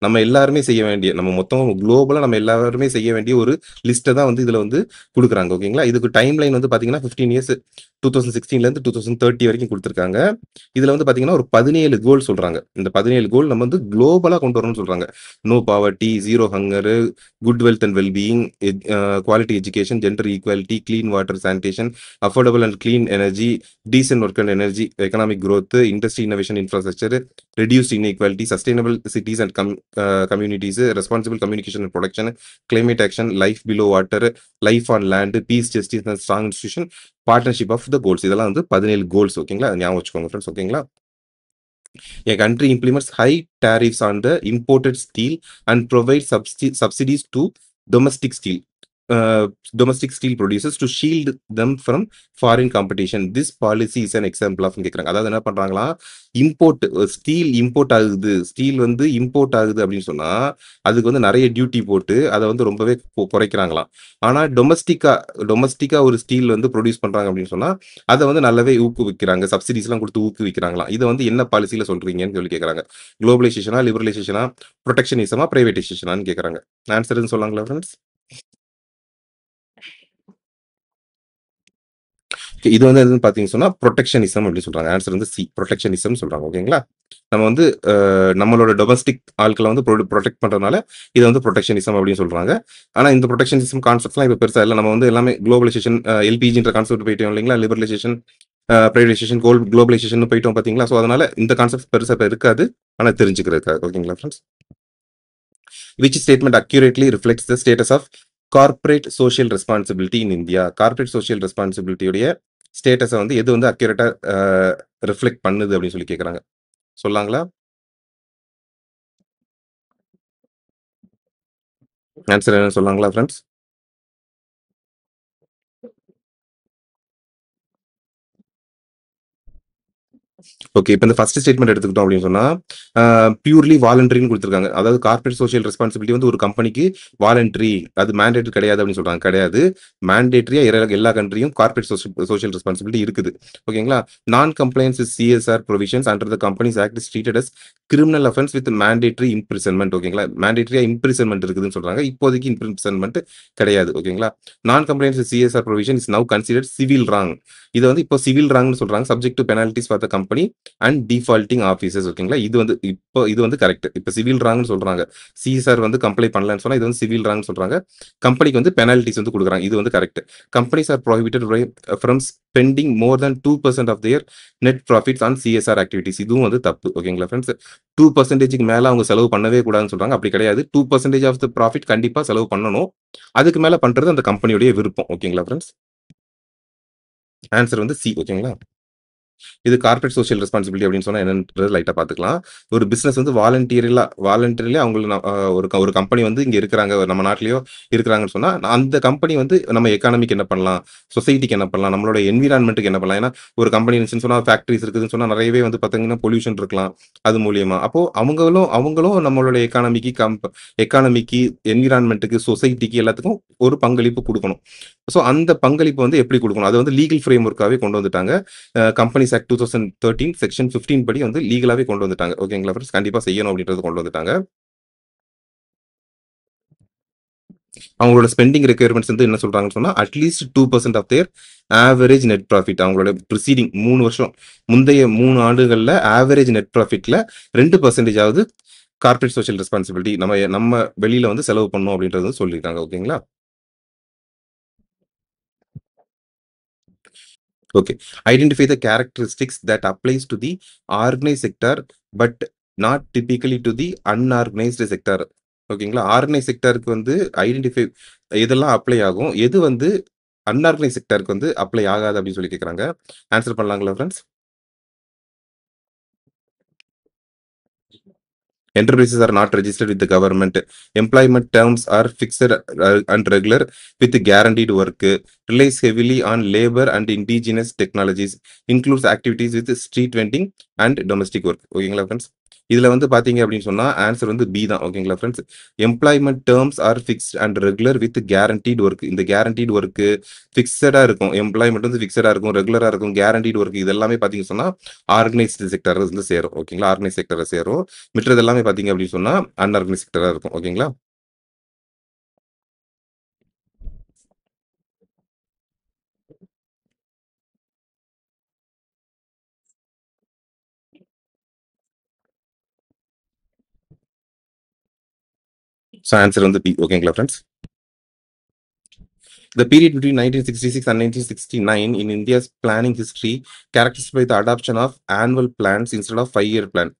நம்ம எல்லாருமே செய்ய வேண்டிய, நம்ம மொத்தம் குளோபலா நம்ம எல்லாருமே செய்ய வேண்டிய ஒரு லிஸ்ட்ட தான் வந்து இதுல வந்து குடுக்குறாங்க. ஓகேங்களா? இதுக்கு டைம் லைன் வந்து பார்த்தீங்கன்னா 15 இயர்ஸ் 2016லேருந்து 2030 வரைக்கும் குடுத்துருக்காங்க. இதுல வந்து பார்த்தீங்கன்னா, ஒரு 17 கோல் சொல்றாங்க. இந்த 17 கோல் நம்ம வந்து குளோபலா கொண்டு வரணும்னு சொல்றாங்க. No poverty, zero hunger, good wealth and well being, quality education, gender equality, clean water sanitation, affordable and clean energy, decent work and energy, economic growth, industry innovation infrastructure, reduced inequality, sustainable cities and communities, responsible communication and production, climate action, life below water, life on land, peace, justice and strong institution, partnership of the goals. இதெல்லாம் வந்து 17 goals. ஓகேங்களா? அதை ஞாபகம் வச்சுக்கோங்க friends. ஓகேங்களா? A country implements high tariffs on the imported steel and provides subsidies to domestic steel. domestic steel producers to shield them from foreign competition. This policy is an example of கேக்குறாங்க. அதாவது என்ன பண்றாங்களா, import steel import ஆகுது, steel வந்து import ஆகுது அப்படின்னு சொன்னா அதுக்கு வந்து நிறைய டியூட்டி போட்டு அதை வந்து ரொம்பவே குறைக்கிறாங்களாம். ஆனா டொமஸ்டிக்கா ஒரு ஸ்டீல் வந்து ப்ரொடியூஸ் பண்றாங்க அப்படின்னு சொன்னா அதை வந்து நல்லாவே ஊக்குவிக்கிறாங்க, சப்சிடிஸ் எல்லாம் கொடுத்து ஊக்குவிக்கிறாங்களாம். இதை வந்து என்ன பாலிசியில சொல்றீங்கன்னு சொல்லி கேக்குறாங்க. குளோபலைசேஷனா, லிபரலைசேஷனா, ப்ரொடெக்ஷனிசமா, பிரைவேடைசேஷனான்னு கேக்குறாங்க. ஆன்சர்னு சொல்லாங்களா ஃப்ரெண்ட்ஸ்? இது வந்து எதுன்னு பார்த்தீங்கன்னு சொன்னா புரொடெக்ஷனிசம் அப்படின்னு சொல்றாங்க. ஆன்சர் வந்து சி, புரொடெக்ஷனிசம் சொல்றாங்க. ஓகேங்களா? நம்ம வந்து நம்மளோட டொமஸ்டிக் ஆட்களை வந்து ப்ரொடெக்ட் பண்றதுனால இதை வந்து புரொடெக்ஷனிசம் அப்படின்னு சொல்றாங்க. ஆனா இந்த புரொடெக்ஷனிசம் கான்செப்ட்லாம் இப்போ பெருசா இல்லை. நம்ம வந்து எல்லாமே குளோபலைசேஷன், எல்பிஜின்ற கான்செப்ட் போயிட்டோம் இல்லைங்களா? லிபரலைசேஷன், பிரைவேடைசேஷன், குளோபலைசேஷன் போயிட்டோம் பார்த்தீங்களா? ஸோ அதனால இந்த கான்செப்ட் பெருசா இப்போ இருக்காது. ஆனா தெரிஞ்சுக்கிறதுக்காக. ஓகேங்களா friends? Which statement accurately reflects the status of corporate social responsibility in India? Corporate social responsibility உடைய ஸ்டேட்டஸை வந்து எது வந்து அக்யூரேட்டா ரிஃப்ளெக்ட் பண்ணுது அப்படின்னு சொல்லி கேட்குறாங்க. சொல்லாங்களா? ஆன்சர் என்ன சொல்லாங்களா ஃப்ரெண்ட்ஸ்? ஓகே. இப்ப இந்த ஃபர்ஸ்ட் ஸ்டேட்மெண்ட் எடுத்துக்கிட்டோம் அப்படின்னு சொன்னா, பியூர்லி வாலண்டரின்னு குடுத்துருக்காங்க. அதாவது கார்ப்பரேட் சோசியல் ரெஸ்பான்சிபிலிட்டி வந்து ஒரு கம்பெனிக்கு வாலண்டரி, அது மேண்டேட்டரி கிடையாது அப்படின்னு சொல்றாங்க. கிடையாது. மேண்டேட்டரியா எல்லா கண்ட்ரியும் கார்ப்பரேட் சோசியல் ரெஸ்பான்சிபிலிட்டி இருக்குது. ஓகேங்களா? Non compliance with CSR provisions under the Companies Act is treated as criminal offence with mandatory imprisonment. ஓகேங்களா? மேண்டேட்டரியா இம்ப்ரிசன்மென்ட் இருக்குதுன்னு சொல்றாங்க. இப்போதைக்கு இம்ப்ரிசன்மென்ட் கிடையாது. ஓகேங்களா? Non compliance with CSR provision is now considered civil wrong. இதை வந்து இப்போ சிவில் ராங்னு சொல்றாங்க. Subject to penalties for the company and defaulting officers. ஓகேங்களா? இது வந்து கரெக்ட். இப்போ சிவில் ராங்னு சொல்றாங்க. சிஎஸ்ஆர் வந்து கம்ப்ளைண்ட் பண்ணலன்னு சொன்னா இது வந்து சிவில் ராங்னு சொல்றாங்க. கம்பெனிக்கு வந்து பெனால்டிஸ் வந்து கொடுக்குறாங்க. இது வந்து correct. Companies are prohibited from spending more than 2% of their net profits on CSR activities. இதுவும் வந்து தப்பு. ஓகேங்களா ஃப்ரெண்ட்ஸ்? 2%க்கு மேல அவங்க செலவு பண்ணவே கூடாதுன்னு சொல்றாங்க. அப்படி கிடையாது. 2% ஆஃப் த ப்ராஃபிட் கண்டிப்பா செலவு பண்ணணும். அதுக்கு மேல பண்றது அந்த கம்பெனியுடைய விருப்பம். ஓகேங்களா ஃப்ரெண்ட்ஸ்? ஆன்சர் வந்து சி. ஓகேங்களா? இது கார்ப்பரேட் சோசியல் ரெஸ்பான்சிபிலிட்டி அப்படின்னு சொன்னா என்னன்றது லைட்டா பார்த்துக்கலாம். ஒரு பிசினஸ் வந்து வாலண்டரியில அவங்களுக்கு ஒரு கம்பெனி வந்து இங்க இருக்கிறாங்க, நம்ம நாட்டிலேயோ இருக்கிறாங்கன்னு சொன்னா அந்த கம்பெனி வந்து நம்ம எக்கானமிக்கு என்ன பண்ணலாம், சொசைட்டிக்கு என்ன பண்ணலாம், நம்மளோட என்விரான்மெண்ட்டுக்கு என்ன பண்ணலாம். ஏன்னா ஒரு கம்பெனி இருந்துச்சுன்னு சொன்னா ஃபேக்டரிஸ் இருக்குதுன்னு சொன்னா நிறையவே வந்து பார்த்தீங்கன்னா பொல்யூஷன் இருக்கலாம். அது மூலியமா அப்போ அவங்களும் நம்மளோட எக்கானமிக்கு, என்விரான்மெண்ட்டுக்கு, சொசைட்டிக்கு எல்லாத்துக்கும் ஒரு பங்களிப்பு கொடுக்கணும். ஸோ அந்த பங்களிப்பு வந்து எப்படி கொடுக்கணும், அது வந்து லீகல் ஃப்ரேம் ஒர்க்காவே கொண்டு வந்துட்டாங்க. கம்பெனிஸ் ஆக்ட் 2013 செக்ஷன் 15 படி வந்து லீகலாவே கொண்டு வந்துட்டாங்க. ஓகேங்களா ஃப்ரெண்ட்ஸ்? கண்டிப்பா செய்யணும் அப்படின்றது கொண்டு வந்துட்டாங்க. அவங்களோட ஸ்பெண்டிங் ரெக்யர்மெண்ட்ஸ் வந்து என்ன சொல்றாங்கன்னு சொன்னா at least 2% of their average net profit. அவங்களோட ப்ரிசீடிங் 3 வருஷம் முந்தைய 3 ஆண்டுகள்ல ஆவரேஜ் நெட் ப்ராஃபிட்ல 2% ஆவது கார்ப்பரேட் சோசியல் ரெஸ்பான்சிபிலிட்டி நம்ம வெளியில வந்து செலவு பண்ணணும் அப்படின்றது வந்து சொல்லியிருக்காங்க. ஓகேங்களா? Okay. Identify the characteristics that applies to the organised sector but not typically to the unorganised sector. ஓகேங்களா? ஆர்கனைஸ் செக்டாருக்கு வந்து ஐடென்டிஃபை எதெல்லாம் அப்ளை ஆகும், எது வந்து அன்ஆர்கனைஸ் செக்டாருக்கு வந்து அப்ளை ஆகாது அப்படின்னு சொல்லி கேட்குறாங்க. ஆன்சர் பண்ணலாங்களா friends? Enterprises are not registered with the government. Employment terms are fixed and regular with guaranteed work. Relies heavily on labor and indigenous technologies. Includes activities with street vending and domestic work. ஓகேங்களா friends? இதுல வந்து பாத்தீங்க அப்படின்னு சொன்னா answer வந்து B தான். ஓகேங்களா friends? Employment terms R fixed and regular with guaranteed work. இந்த கேரண்டீட் ஒர்க் ஃபிக்ஸடா இருக்கும். எம்ப்ளாய்மெண்ட் வந்து ஃபிக்ஸடா இருக்கும், ரெகுலரா இருக்கும், கேரண்டீட் ஒர்க் இது எல்லாமே பாத்தீங்கன்னு சொன்னா ஆர்கனைஸ்டு செக்டர் வந்து சேரும். ஓகேங்களா? ஆர்கனைஸ் செக்டரை சேரும். மிற்றது எல்லாமே பாத்தீங்க அப்படின்னு சொன்னா அன்ஆர்கனைஸ் செக்டரா இருக்கும். ஓகேங்களா? ஸோ ஆன்சர் வந்து பி. ஓகேங்களா friends? The period between 1966 and 1969 in India's planning history characterized by the adoption of annual plans instead of 5-year plan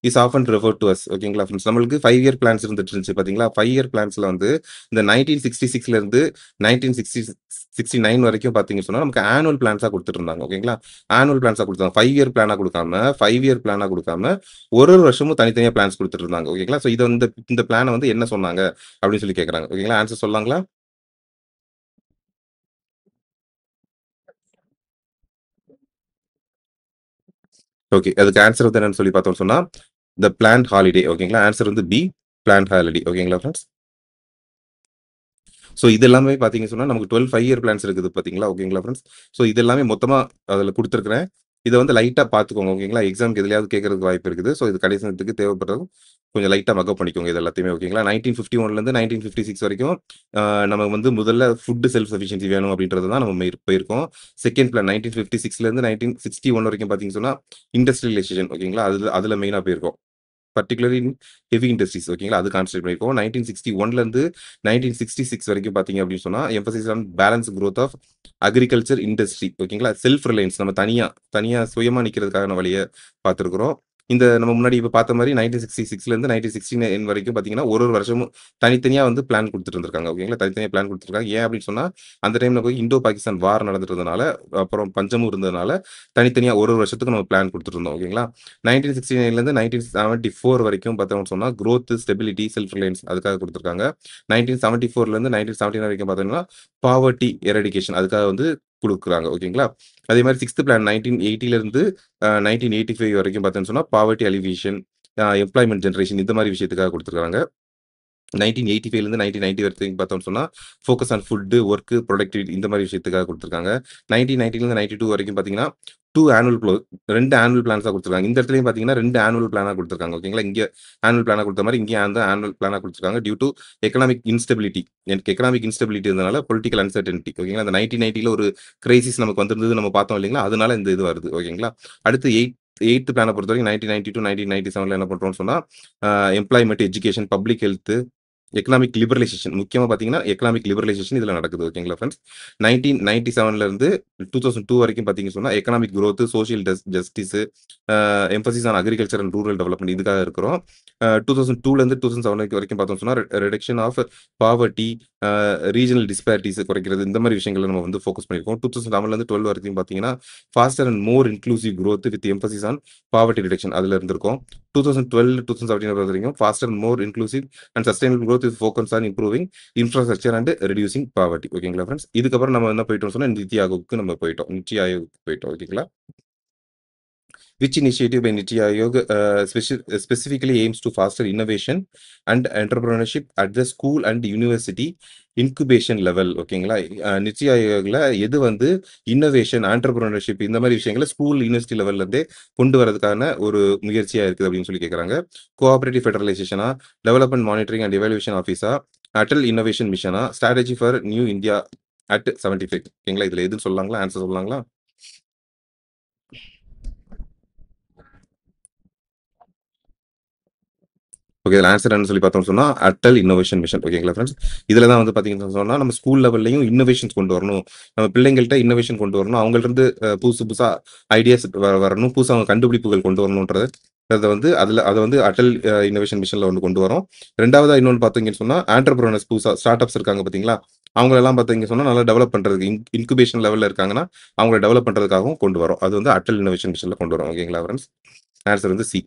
is often referred to as. ஓகேங்களா ஃப்ரெண்ட்ஸ்? நம்மளுக்கு 5-year plans இருந்துட்டு இருந்துச்சு பாத்தீங்களா? 5-year plansல வந்து இந்த 1966ல இருந்து 1969 வரைக்கும் பாத்தீங்கன்னு சொன்னா நமக்கு ஆனுவல் பிளான்ஸா கொடுத்துட்டு இருந்தாங்க. ஓகேங்களா? ஆனுவல் பிளான்ஸா கொடுத்தாங்க. 5-year பிளானா கொடுக்காம 5-year பிளானா கொடுக்காம ஒரு வருஷமும் தனித்தனியா பிளான்ஸ் கொடுத்துட்டு இருந்தாங்க. ஓகேங்களா? ஸோ இதை இந்த பிளானை வந்து என்ன சொன்னாங்க அப்படின்னு சொல்லி கேட்கறாங்க. ஓகேங்களா? ஆன்சர் சொல்லாங்களா? ஓகே. அதுக்கு ஆன்சர் வந்து என்னன்னு சொல்லி பார்த்தோம்னு சொன்னா, த பிளான்ட் ஹாலிடே ஓகேங்களா. ஆன்சர் வந்து பி பிளான்ட் ஹாலிடே ஓகேங்களா ஃபிரெண்ட்ஸ். ஸோ இது எல்லாமே பார்த்தீங்கன்னு சொன்னா, நமக்கு 12 5 இயர் பிளான்ஸ் இருக்குது பார்த்தீங்களா? ஓகேங்களா ஃபிரெண்ட்ஸ். ஸோ இது எல்லாமே மொத்தமா அதில குடுத்துருக்கிறேன். இத வந்து லைட்டா பார்த்துக்கோங்க ஓகேங்களா? எக்ஸாம்க்கு எதுலயாவது கேட்கறதுக்கு வாய்ப்பு இருக்குது. ஸோ இது கடைசி நேரத்துக்கு தேவைப்படுறது கொஞ்சம் லைட்டா மக்கப் பண்ணிக்கோங்க இது எல்லாத்தையுமே ஓகேங்களா? 1951லேருந்து 1956 வரைக்கும் அ நம்ம வந்து முதல்ல ஃபுட் செல்ஃப் சஃபிஷியன்சி வேணும் அப்படின்றது தான் நம்ம போயிருக்கோம். செகண்ட் பிளான் 1956லேருந்து 1961 வரைக்கும் பார்த்தீங்கன்னு சொன்னா, இண்டஸ்ட்ரியலைசேஷன் ஓகேங்களா? அதுல மெயினா போயிருக்கோம். பர்ட்டிகுலர்லி இன் ஹெவி இண்டஸ்ட்ரீஸ் ஓகேங்களா? அது கான்சன்ட்ரேட் பண்ணியிருக்கோம். 1961லேருந்து 1966 வரைக்கும் பார்த்தீங்க அப்படின்னு சொன்னா, emphasis on balance growth of agriculture industry ஓகேங்களா? செல்ஃப் ரிலையன்ஸ் நம்ம தனியா தனியா சுயமா நிக்கிறதுக்கான வழிய பார்த்திருக்கிறோம். இந்த நம்ம முன்னாடி இப்ப பார்த்த மாரி 1966லேருந்து 1969 வரைக்கும் பார்த்தீங்கன்னா, ஒரு ஒரு வருஷமும் தனித்தனியா வந்து பிளான் குடுத்துட்டு இருந்திருக்காங்க. ஓகேங்களா? தனித்தனியா பிளான் குடுத்துருக்காங்க. ஏன் அப்படின்னு சொன்னா, அந்த டைம்ல போய் இந்தோ பாகிஸ்தான் வார் நடந்துட்டு இருந்தனால, அப்புறம் பஞ்சமும் இருந்ததுனால, தனித்தனியா ஒரு ஒரு வருஷத்துக்கும் நம்ம பிளான் குடுத்துட்டு இருந்தோம். ஓகேங்களா? 1969லேருந்து 1974 வரைக்கும் பார்த்தோம்னு சொன்னா, குரோத், ஸ்டெபிலிட்டி, செல்ஃப் ரிலையன்ஸ் அதுக்காக குடுத்துருக்காங்க. 1974லேருந்து 1979 வரைக்கும் பார்த்தீங்கன்னா, பாவர்ட்டி எரடிகேஷன் அதுக்காக வந்து குடுக்குறாங்க. ஓகேங்களா? அதே மாரி 6த் பிளான் 1980லேருந்து 1985 வரைக்கும் பார்த்தோம்னு சொன்னா, பாவர்ட்டி அலிவியேஷன், எம்ப்ளாய்மென்ட் ஜெனரேஷன் இந்த மாரி விஷயத்துக்காக குடுத்துருக்காங்க. 1985லேருந்து 1990 வரைக்கும் பார்த்தோம்னு சொன்னா, focus on food, work, productivity இந்த மாரி விஷயத்துக்காக குடுத்துருக்காங்க. 1990லேருந்து 92 வரைக்கும் பார்த்தீங்கன்னா, 2 ஆனுவல் 2 ஆனுவல் பிளான்ஸா குடுத்துருக்காங்க. இந்த இடத்துலயும் பார்த்தீங்கன்னா, 2 ஆனுவல் பிளானா குடுத்துருக்காங்க. ஓகேங்களா? இங்க ஆனுவல் பிளானா குடுத்த மாரி, இங்கேயும் அந்த ஆனுவல் பிளானா குடுத்துருக்காங்க. Due to economic instability. எனக்கு எக்கனாமிக் இன்ஸ்டபிலிட்டி இருந்தனால பொலிட்டிக்கல் அன்சர்டனிட்டி. ஓகேங்களா? அந்த 1990ல ஒரு கிரைசிஸ் நமக்கு வந்திருந்தது நம்ம பார்த்தோம் இல்லைங்களா? அதனால இந்த இது வருது. ஓகேங்களா? அடுத்து 8த் பிளான பொறுத்தவரைக்கும் 1992 1997ல என்ன பண்றோம்னு சொன்னா, employment, education, public health, economic liberalisation முக்கியமா பார்த்தீங்கன்னா, எக்கனாமிக் லிபரலைசேஷன் இதுல நடக்குது. ஓகேங்களா ஃபிரெண்ட்ஸ். 1997ல இருந்து 2002 வரைக்கும் பார்த்தீங்கன்னு சொன்னா, economic growth, social justice, emphasis on agriculture and rural development இதுக்காக இருக்கிறோம். 2002ல இருந்து 2007 வரைக்கும் பார்த்தோம்னு சொன்னா, reduction of poverty, uh regional disparities குறைக்கிறது இந்த மாரி விஷயங்கள நம்ம வந்து ஃபோக்கஸ் பண்ணியிருக்கோம். 2007ல இருந்து 12 வரைக்கும் பார்த்தீங்கன்னா, pastor and more inclusive growth with emphasis on poverty reduction அதுல இருந்திருக்கோம். 2012 2017 வரைக்கும் pastor and more inclusive and sustainable growth with focus on improving infrastructure and reducing poverty. ஓகேங்களா ஃபிரெண்ட்ஸ். இதுக்கப்புறம் நம்ம என்ன போயிட்டோம்னு சொன்னா, நித்தி ஆயோக்கு நம்ம போயிட்டோம். நித்தி ஆயோக்கு போயிட்டோம். ஓகேங்களா? Which initiative by NITI Aayog specifically aims to foster innovation and entrepreneurship at the school and university incubation level ஓகேங்களா? நித்தி ஆயோக்ல எது வந்து இன்னோவேஷன், ஆன்டர்பிரினர்ஷிப் இந்த மாரி விஷயங்கள ஸ்கூல், யூனிவர்சிட்டி லெவல்ல இருந்தே கொண்டு வரதுக்கான ஒரு முயற்சியா இருக்குது அப்படின்னு சொல்லி கேட்கறாங்க. கோஆப்பரேட்டிவ் ஃபெடரலைசேஷனா, டெவலப்மென்ட் மானிட்டரிங் அண்ட் எவாலுவேஷன் ஆஃபீஸா, அடல் இன்னோவேஷன் மிஷனா, strategy for new India at 75 ஓகேங்களா? இதுல எதுன்னு சொல்லலாங்களா? ஆன்சர் சொல்லலாங்களா? ஓகே. இதுல ஆன்சர் என்னன்னு சொல்லி பார்த்தோம்னு சொன்னா, அட்டல் இன்னோவேஷன் மிஷன். ஓகேங்களா ஃபிரெண்ட்ஸ். இதுல தான் வந்து பார்த்தீங்கன்னு சொன்னா, நம்ம ஸ்கூல் லெவல்லயும் இன்னோவேஷன்ஸ் கொண்டு வரணும். நம்ம பிள்ளைங்கள்ட்ட இன்னோவேஷன் கொண்டு வரணும். அவங்கள்ட்டருந்து புதுசு புதுசா ஐடியாஸ் வரணும். புதுசா அவங்க கண்டுபிடிப்புகள் கொண்டு வரணும்ன்றத வந்து அத வந்து அட்டல் இன்னோவேஷன் மிஷன்ல வந்து கொண்டு வரோம். 2வதா இன்னொன்னு பார்த்தீங்கன்னு சொன்னா, ஆன்டர்பிரினர்ஸ் புதுசா ஸ்டார்ட் அப்ஸ் இருக்காங்க பார்த்தீங்களா? அவங்களெல்லாம் பார்த்தீங்கன்னு சொன்னா, நல்லா டெவலப் பண்றதுக்கு இன்குபேஷன் லெவல்ல இருக்காங்கன்னா, அவங்கள டெவலப் பண்றதுக்காகவும் கொண்டு வரோம். அது வந்து அட்டல் இன்னோவேஷன் மிஷன்ல கொண்டு வரோம். ஓகேங்களா ஃபிரெண்ட்ஸ். ஆன்சர் வந்து சி.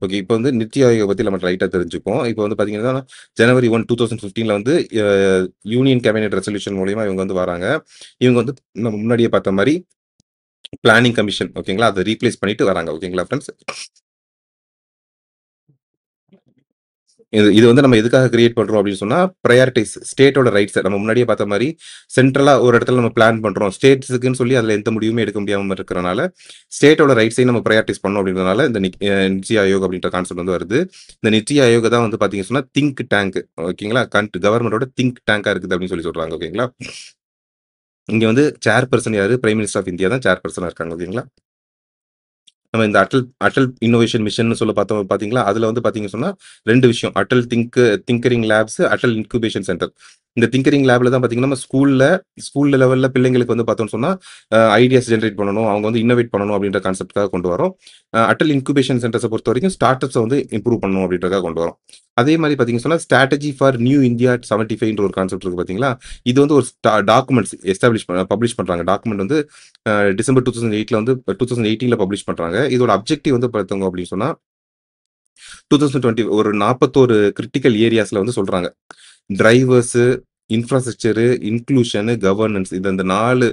ஓகே. இப்ப வந்து நித்தி ஆயோக பத்தி நம்ம லைட்டா தெரிஞ்சுப்போம். இப்ப வந்து பார்த்தீங்கன்னா, ஜனவரி 1 2015ல வந்து அ யூனியன் கேபினட் ரெசல்யூஷன் மூலியமா இவங்க வந்து வராங்க. இவங்க வந்து நம்ம முன்னாடியே பார்த்த மாரி பிளானிங் கமிஷன் ஓகேங்களா? அத ரீப்ளேஸ் பண்ணிட்டு வராங்க. ஓகேங்களா ஃபிரெண்ட்ஸ். இது இது வந்து நம்ம எதுக்காக கிரியேட் பண்றோம் அப்படின்னு சொன்னா, பிரையாரிட்டைஸ் ஸ்டேட்டோட ரைட்ஸ நம்ம முன்னாடியே பார்த்த மாரி, சென்ட்ரலா ஒரு இடத்துல நம்ம பிளான் பண்றோம். ஸ்டேட்ஸ்க்குன்னு சொல்லி அதுல எந்த முடிவுமே எடுக்க முடியாம இருக்கிறனால, ஸ்டேட்டோட ரைட்ஸையும் நம்ம பிரையாரிட்டைஸ் பண்ணணும் அப்படின்றனால, இந்த நித்தி ஆயோக் அப்படின்ற கான்செப்ட் வந்து வருது. இந்த நித்தி ஆயோக் தான் வந்து பார்த்தீங்கன்னு சொன்னா, திங்க் டேங்க் ஓகேங்களா? கவர்ன்மென்ட்டோட திங்க் டேங்கா இருக்குது அப்படின்னு சொல்லி சொல்றாங்க. ஓகேங்களா? இங்க வந்து சேர்பர்சன் யாரு? பிரைம் மினிஸ்டர் ஆஃப் இந்தியா தான் சேர்பர்சனா இருக்காங்க. ஓகேங்களா? நம்ம இந்த அட்டல் அட்டல் இன்னோவேஷன் மிஷன்னு சொல்ல பார்த்தோம் பார்த்தீங்களா? அதுல வந்து பார்த்தீங்கன்னு சொன்னா 2 விஷயம். Atal tinkering labs, Atal incubation centre. இந்த திங்கரிங் லேப்ல தான் பார்த்தீங்கன்னா, நம்ம ஸ்கூல்ல லெவல்ல பிள்ளைங்களுக்கு வந்து பார்த்தோம்னு சொன்னா, ஐடியாஸ் ஜெனரேட் பண்ணணும். அவங்க வந்து இன்னோவேட் பண்ணணும் அப்படின்ற கான்செப்ட்காக கொண்டு வரோம். அட்டல் இன்குபேஷன் சென்டர்ஸ பொறுத்தவரைக்கும் ஸ்டார்ட் அப்ஸ வந்து இம்ப்ரூவ் பண்ணணும் அப்படின்றதுக்காக கொண்டு வரோம். அதே மாரி பார்த்தீங்கன்னு சொன்னா, ஸ்ட்ராட்டஜி ஃபார் நியூ இந்தியா 75ன்ற ஒரு கான்செப்ட் இருக்கு பார்த்தீங்களா? இது வந்து ஒரு டாக்குமெண்ட்ஸ் பப்ளிஷ் பண்றாங்க. டாக்குமெண்ட் வந்து டிசம்பர் 2008ல வந்து 2018ல பப்ளிஷ் பண்றாங்க. இதோட அப்ஜெக்டிவ் வந்து பார்த்தோம் அப்படின்னு சொன்னா, 2020 ஒரு 41 கிரிட்டிக்கல் ஏரியாஸ்ல வந்து சொல்றாங்க. டிரைவர்ஸ், இன்ஃப்ராஸ்ட்ரக்சர், இன்க்ளூஷன், கவர்னன்ஸ் இந்த 4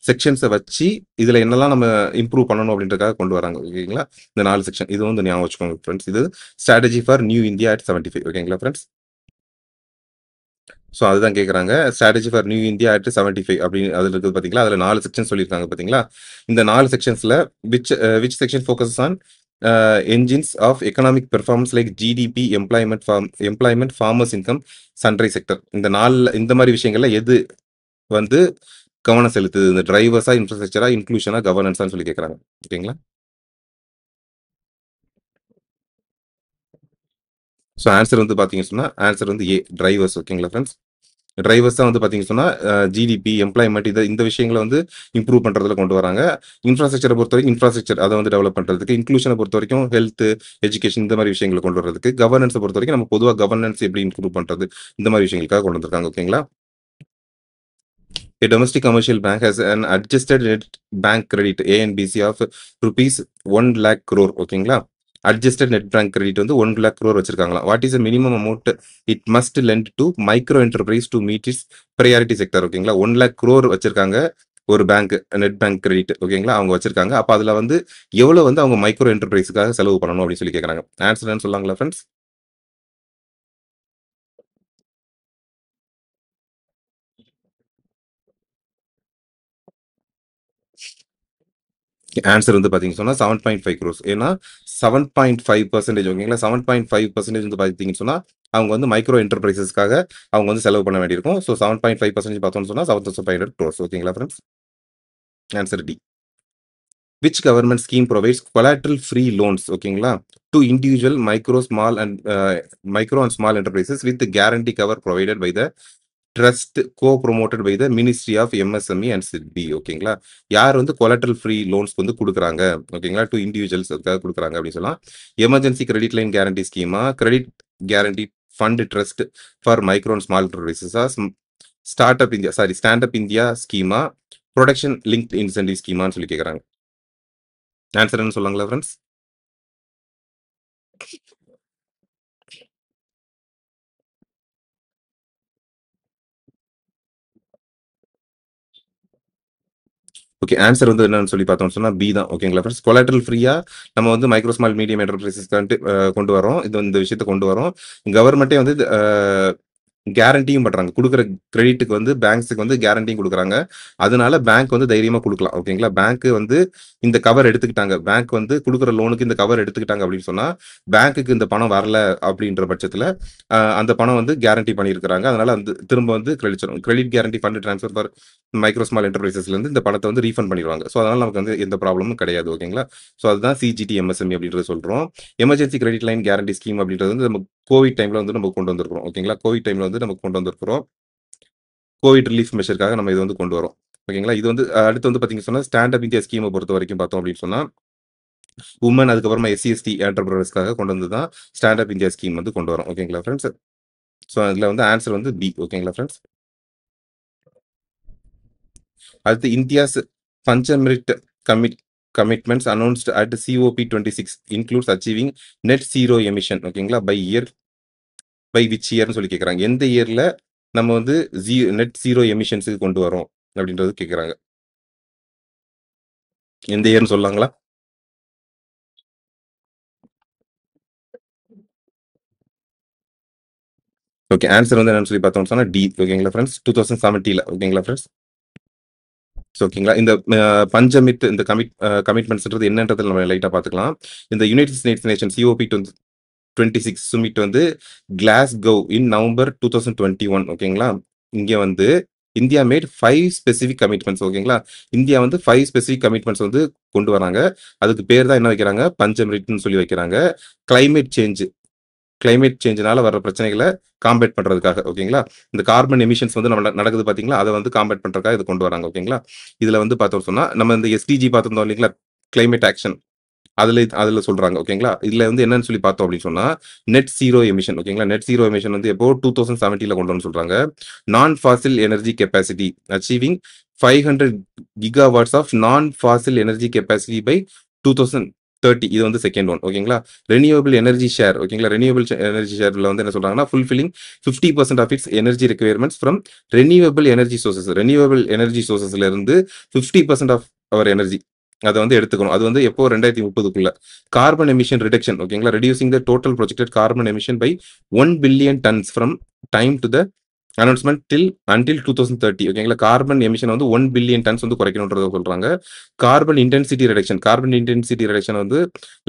செக்ஷன்ஸ வச்சு இதுல என்னலாம் நம்ம இம்ப்ரூவ் பண்ணணும் அப்படின்றதுக்காக கொண்டு வராங்க. ஓகேங்களா? இந்த 4 செக்ஷன். இது வந்து ஞாபகம் வச்சுக்கோங்க ஃபிரெண்ட்ஸ். இது strategy for new India at 75. ஓகேங்களா ஃபிரெண்ட்ஸ்? ஸோ அதுதான் கேட்குறாங்க. Strategy for new India at 75 அப்படின்னு அதுல இருக்குது பார்த்தீங்களா? அதுல 4 செக்ஷன் சொல்லியிருக்காங்க பார்த்தீங்களா? இந்த 4 செக்ஷன்ஸ்ல which section focuses on engines of economic performance like GDP, employment, farmers income, sunrise sector. இந்த 4 இந்த மாதிரி விஷயங்கள்ல எது வந்து கவனம் செலுத்துது? இந்த டிரைவர்ஸா, இன்ஃப்ராஸ்ட்ரக்சரா, இன்க்ளூஷனா, கவர்னன்ஸான்னு சொல்லி கேட்குறாங்க. ஓகேங்களா? ஸோ ஆன்சர் வந்து பார்த்தீங்கன்னு சொன்னா, ஆன்சர் வந்து ஏ டிரைவர்ஸ். ஓகேங்களா ஃப்ரெண்ட்ஸ்? டிரைவர்ஸ் தான் வந்து பார்த்தீங்கன்னு சொன்னா, ஜிடிபி, எம்ப்ளாய்மென்ட் இந்த விஷயங்கள வந்து இம்ப்ரூவ் பண்றதுல கொண்டு வராங்க. இன்ஃப்ராஸ்ட்ரக்சர பொறுத்தவரைக்கும் இன்ஃப்ராஸ்ட்ரக்சர் அத வந்து டெவலப் பண்றதுக்கு, இன்க்ளூஷன பொறுத்தவரைக்கும் ஹெல்த், எஜுகேஷன் இந்த மாரி விஷயங்கள கொண்டு வரதுக்கு, கவர்னன்ஸ பொறுத்தவரைக்கும் நம்ம பொதுவா கவர்னன்ஸ் எப்படி இம்ப்ரூவ் பண்றது, இந்த மாரி விஷயங்களுக்காக கொண்டு வந்திருக்காங்க. ஓகேங்களா? A domestic commercial bank has an adjusted net bank credit ANBC of rupees 1 lakh crore. ஓகேங்களா? அட்ஜஸ்டட் நெட் பேங்க் கிரெடிட் வந்து 1 lakh crore வச்சிருக்காங்களாம். What is the minimum amount it must lend to micro enterprise to meet its priority sector. ஓகேங்களா? 1 lakh crore வச்சிருக்காங்க ஒரு bank, net bank credit. ஓகேங்களா? அவங்க வச்சிருக்காங்க. அப்ப அதுல வந்து எவ்வளவு வந்து அவங்க மைக்ரோ என்டர்பிரைஸுக்காக செலவு பண்ணணும் அப்படின்னு சொல்லி கேட்கறாங்க. ஆன்சர் என்ன சொல்லாங்களா ஃப்ரெண்ட்ஸ்? ஆன்சர் வந்து பார்த்தீங்கன்னு சொன்னா 7.5 crores. ஏன்னா 7.5% ஓகேங்களா? 7.5% வந்து பார்த்தீங்கன்னு சொன்னா, அவங்க வந்து மைக்ரோ என்டர்பிரைசஸ்க்காக அவங்க வந்து செலவு பண்ண வேண்டியிருக்கும். ஸோ 7.5% பார்த்தோம்னு சொன்னா 7,500 crores. ஓகேங்களா friends? Answer D. Which government scheme provides collateral free loans ஓகேங்களா to individual micro and small enterprises with guarantee cover provided by the trust co-promoted by the ministry of MSME and SIDBI. ஓகேங்களா? யார் வந்து collateral free loans வந்து கொடுக்குறாங்க? ஓகேங்களா? To individuals அதுக்காக கொடுக்குறாங்க அப்படின்னு சொல்லலாம். எமர்ஜென்சி கிரெடிட் லைன் கேரண்டி ஸ்கீமா, credit guarantee fund trust for micro and small என்டர்பிரைசஸா, ஸ்டாண்ட் அப் இந்தியா ஸ்கீமா, ப்ரொடக்ஷன் லிங்க் இன்சென்டிவ் ஸ்கீமான்னு சொல்லி கேட்குறாங்க. ஆன்சர் என்ன சொல்லாங்களா ஃப்ரெண்ட்ஸ்? ஓகே. ஆன்சர் வந்து என்னன்னு சொல்லி பார்த்தோம்னு சொன்னா பி தான். ஓகேங்களா ஃப்ரெண்ட்ஸ்? கொலாட்ரல் ஃப்ரீயா நம்ம வந்து மைக்ரோ ஸ்மால் மீடியம் என்டர்பிரைசஸ்க்கான்ட்டு கொண்டு வரோம். இந்த விஷயத்த கொண்டு வரோம். கவர்மெண்ட்டே வந்து கேரண்டியும் பண்றாங்க. குடுக்குற கிரெடிட்டுக்கு வந்து பேங்க்ஸுக்கு வந்து கேரண்டியும் குடுக்குறாங்க. அதனால பேங்க் வந்து தைரியமா குடுக்கலாம். ஓகேங்களா? பேங்க் வந்து இந்த கவர் எடுத்துக்கிட்டாங்க. பேங்க் வந்து குடுக்குற லோனுக்கு இந்த கவர் எடுத்துக்கிட்டாங்க அப்படின்னு சொன்னா, பேங்க்குக்கு இந்த பணம் வரல அப்படின்ற பட்சத்துல, அந்த பணம் வந்து கேரண்டி பண்ணியிருக்கிறாங்க. அதனால வந்து திரும்ப வந்து credit credit guarantee fund transfer for micro small என்டர்பிரைசஸ்ல இருந்து இந்த பணத்த வந்து ரீஃபண்ட் பண்ணிருவாங்க. ஸோ அதனால நமக்கு வந்து எந்த ப்ராப்ளமும் கிடையாது. ஓகேங்களா? ஸோ அதுதான் சிஜிடி எம்எஸ்எம்இ அப்படின்றத சொல்றோம். Emergency credit line guarantee scheme அப்படின்றது வந்து நம்ம கோவிட் டைம்ல வந்து நம்ம கொண்டு வந்திருக்கிறோம். ஓகேங்களா? கோவிட் டைம்ல வந்து நம்ம கொண்டு வந்திருக்கிறோம். கோவிட் ரிலீஃப் மெஷர்க்காக நம்ம இது வந்து கொண்டு வரோம். ஓகேங்களா? இது வந்து அடுத்து வந்து பார்த்தீங்கன்னு சொன்னா, ஸ்டாண்ட் அப் இந்தியா ஸ்கீம பொறுத்தவரைக்கும் பார்த்தோம் அப்படின்னு சொன்னா, வுமன் அதுக்கப்புறமா எஸ்சி, எஸ்டி என்டர்பிரைசஸ்க்காக கொண்டு வந்து தான் ஸ்டாண்ட் அப் இந்தியா ஸ்கீம் வந்து கொண்டு வரோம். ஓகேங்களா ஃப்ரெண்ட்ஸ்? ஸோ அதுல வந்து ஆன்சர் வந்து பி. ஓகேங்களா ஃப்ரெண்ட்ஸ்? அடுத்து India's Panchamrit commit commitments announced at COP26 includes achieving net zero emission. ஓகேங்களா? பை விச் இயர்னு சொல்லி கேட்குறாங்க. எந்த இயர்ல நம்ம வந்து நெட் ஜீரோ எமிஷன்ஸுக்கு கொண்டு வரோம் அப்படின்றது கேட்குறாங்க. எந்த இயர்னு சொல்லாங்களா? ஓகே. ஆன்சர் வந்து என்னன்னு சொல்லி பார்த்தோம்னு சொன்னா டி. ஓகேங்களா ஃப்ரெண்ட்ஸ்? 2017ல. ஓகேங்களா ஃப்ரெண்ட்ஸ்? ஸோ ஓகேங்களா? இந்த பஞ்சமிட் இந்த கமிட்மெண்ட்ஸ்ன்றது என்னன்றத நம்ம லைட்டா பார்த்துக்கலாம். இந்த யுனைடெட் நேஷன் COP26 சுமிட் வந்து கிளாஸ்கோ இன் நவம்பர் 2021. ஓகேங்களா? இங்க வந்து இந்தியா மேட் 5 ஸ்பெசிபிக் கமிட்மெண்ட்ஸ். ஓகேங்களா? இந்தியா வந்து 5 ஸ்பெசிபிக் கமிட்மெண்ட்ஸ் வந்து கொண்டு வராங்க. அதுக்கு பேர் தான் என்ன வைக்கிறாங்க? பஞ்சமிரிட்ன்னு சொல்லி வைக்கிறாங்க. கிளைமேட் சேஞ்ச் கிளைமேட் சேஞ்ச்னால வர பிரச்சனைகள காம்பேட் பண்றதுக்காக. ஓகேங்களா? இந்த கார்பன் எமிஷன்ஸ் வந்து நம்ம நடக்குது பார்த்தீங்களா? அத வந்து காம்பேட் பண்றதுக்காக இத கொண்டு வராங்க. ஓகேங்களா? இதுல வந்து பார்த்தோம்னு சொன்னா, நம்ம இந்த எஸ்டிஜி பார்த்திருந்தோம் இல்லைங்களா? கிளைமேட் ஆக்ஷன் அதுல சொல்றாங்க. ஓகேங்களா? இதுல வந்து என்னன்னு சொல்லி பார்த்தோம் அப்படின்னு சொன்னா, நெட் ஜீரோ எமிஷன். ஓகேங்களா? நெட் ஜீரோ எமிஷன் வந்து எப்போ 2070ல கொண்டு வரணும்னு சொல்றாங்க. Non fossil energy capacity achieving 500 gigawatts of non fossil energy capacity by 2000 30 இது வந்து செகண்ட் ஒன் ஓகேங்களா. ரெனியூவபிள் எனர்ஜி ஷேர் ஓகேங்களா. ரெனியூவபிள் எனர்ஜி ஷேர்ல வந்து என்ன சொல்றாங்கன்னா fulfilling 50% of its energy requirements from renewable energy sources. Renewable energy சோர்சஸ்ல இருந்து 50% ஆஃப் அவர் எனர்ஜி அதை வந்து எடுத்துக்கணும். அது வந்து எப்போ 2030க்குள்ள. கார்பன் எமிஷன் ரிடக்ஷன் ஓகேங்களா. Reducing the total projected carbon emission by 1 billion tons from time to the announcement until 2030 ஓகேங்களா. கார்பன் எமிஷன் வந்து 1 பில்லியன் டன்ஸ் வந்து குறைக்கணும்ன்றத சொல்றாங்க. கார்பன் இன்டென்சிட்டி ரிடக்ஷன் வந்து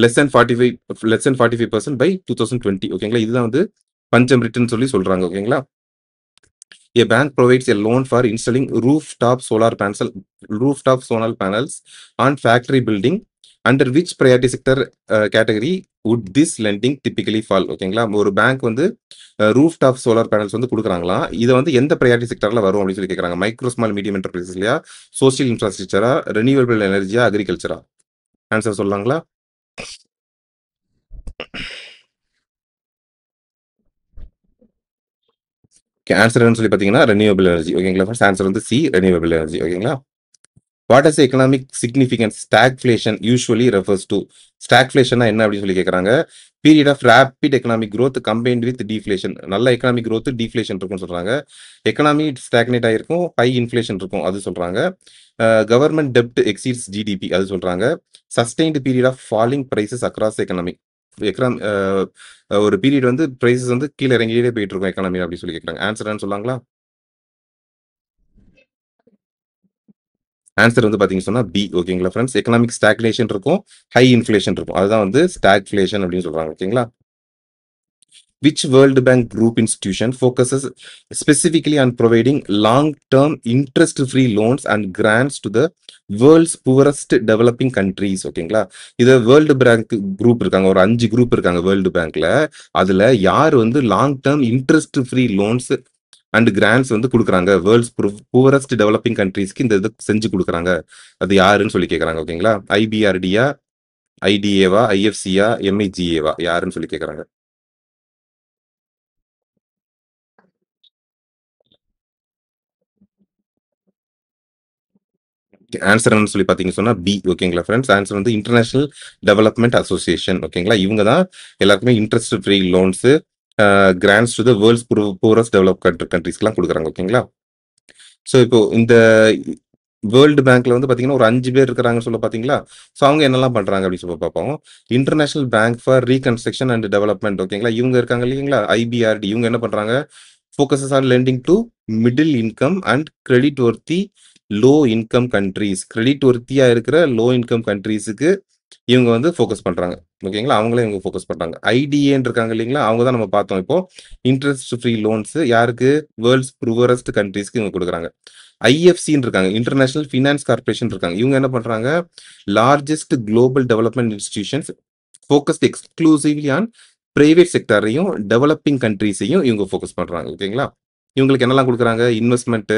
லெஸ் தென் 45% பை 2020 ஓகேங்களா. இதுதான் வந்து பஞ்சம் ரிட்டன் சொல்லி சொல்றாங்க ஓகேங்களா. A bank provides a loan for installing rooftop solar panels on factory building. Under which priority sector category would this lending typically fall? ஓகேங்களா. ஒரு பேங்க் வந்து ரூஃப் டாப் சோலார் பேனல்ஸ் வந்து கொடுக்குறாங்களாம். இதை வந்து எந்த ப்ரையாரிட்டி செக்டர்ல வரும் அப்படின்னு சொல்லி கேட்குறாங்க. மைக்ரோ ஸ்மால் மீடியம் என்டர்பிரைசஸ் இல்லையா, சோசியல் இன்ஃப்ராஸ்ட்ரக்சரா, ரெனியூவபிள் எனர்ஜியா, அக்ரிகல்ச்சரா? ஆன்சர் சொல்லலாங்களா? ஆன்சர் சொல்லி பார்த்தீங்கன்னா ரெனியூவபிள் எனர்ஜி ஓகேங்களா. ஃபர்ஸ்ட் ஆன்சர் வந்து சி, ரெனியூவபிள் எனர்ஜி ஓகேங்களா. What is economic significance stagflation usually refers to? Stagflation என்ன அப்படின்னு சொல்லி கேட்குறாங்க. Period of rapid economic growth combined with deflation. நல்ல எக்கனாமிக் growth டீஃப்ளேஷன் இருக்கும்னு சொல்றாங்க. எக்கனாமி ஸ்டாக்னேட் ஆயிருக்கும், ஹை இன்ஃப்ளேஷன் இருக்கும் அது சொல்றாங்க. கவர்மெண்ட் டெப்ட் எக்ஸீட்ஸ் ஜிடிபி அது சொல்றாங்க. Sustained period of falling prices across economy. ஒரு பீரியட் வந்து பிரைசஸ் வந்து கீழே இறங்கிட்டே போயிட்டு இருக்கும் எக்கனாமி அப்படின்னு சொல்லி கேட்குறாங்க. ஆன்சர் சொல்லாங்களா? ஆன்சர் வந்து பாத்தீங்கன்னா சொன்னா பி ஓகேங்களா ஃப்ரெண்ட்ஸ். எக்கனாமிக் ஸ்டாக்னேஷன் இருக்கும், ஹை இன்ஃப்ளேஷன் இருக்கும், அதுதான் வந்து ஸ்டாக்ஃபிளேஷன் அப்படின்னு சொல்றாங்க ஓகேங்களா. Which World Bank group institution focuses specifically on providing long-term interest-free loans and grants to the world's poorest developing countries? ஓகேங்களா. இது வேர்ல்டு பேங்க் குரூப் இருக்காங்க, ஒரு 5 குரூப் இருக்காங்க வேர்ல்டு பேங்க்ல. அதுல யார் வந்து long term interest free loans and grants வந்து கொடுக்குறாங்க வேர்ல்ட்ஸ் புவரஸ்ட் டெவலப்பிங் கண்ட்ரீஸ்க்கு இந்த இது செஞ்சு கொடுக்குறாங்க, அது யாருன்னு சொல்லி கேட்குறாங்க ஓகேங்களா. ஐபிஆர்டியா, ஐடிஏவா, ஐஎஃப்சியா, எம்ஐஜிஏவா, யாருன்னு சொல்லி கேட்குறாங்க. ஆன்சர் சொல்லி பார்த்தீங்கன்னு சொன்னா பி ஓகேங்களா ஃப்ரெண்ட்ஸ். ஆன்சர் வந்து இன்டர்நேஷனல் டெவலப்மெண்ட் அசோசியேஷன் ஓகேங்களா. இவங்க தான் எல்லாருக்குமே interest free loans grants to the world's poorest develop கண்ட்ரீஸ்க்குலாம் கொடுக்குறாங்க ஓகேங்களா. ஸோ இப்போ இந்த வேர்ல்டு பேங்க்ல வந்து பார்த்தீங்கன்னா ஒரு 5 பேர் இருக்கிறாங்கன்னு சொல்ல பார்த்தீங்களா. ஸோ அவங்க என்னெல்லாம் பண்றாங்க அப்படின்னு சொல்லி பார்ப்போம். International bank for reconstruction and development ஓகேங்களா. இவங்க இருக்காங்க இல்லைங்களா, ஐபிஆர்டி. இவங்க என்ன பண்றாங்க, focuses on lending to middle income and credit worthy low income countries. Credit ஒர்த்தியா இருக்கிற லோ இன்கம் கண்ட்ரீஸுக்கு இவங்க வந்து ஃபோக்கஸ் பண்றாங்க ஓகேங்களா. அவங்களே இவங்க ஃபோக்கஸ் பண்றாங்க. ஐடிஏன்னு இருக்காங்க இல்லைங்களா, அவங்க தான் நம்ம பார்த்தோம் இப்போ. இன்ட்ரெஸ்ட் ஃப்ரீ லோன்ஸ் யாருக்கு, வேர்ல்ட்ஸ் புவரஸ்ட் கண்ட்ரீஸ்க்கு இவங்க கொடுக்குறாங்க. ஐஎஃப்சின்னு இருக்காங்க, இன்டர்நேஷனல் ஃபினான்ஸ் கார்பரேஷன் இருக்காங்க. இவங்க என்ன பண்றாங்க, largest global development institutions focused exclusively on private செக்டரையும் டெவலப்பிங் கண்ட்ரீஸையும் இவங்க ஃபோக்கஸ் பண்றாங்க ஓகேங்களா. இவங்களுக்கு என்னெல்லாம் கொடுக்குறாங்க, இன்வெஸ்ட்மெண்ட்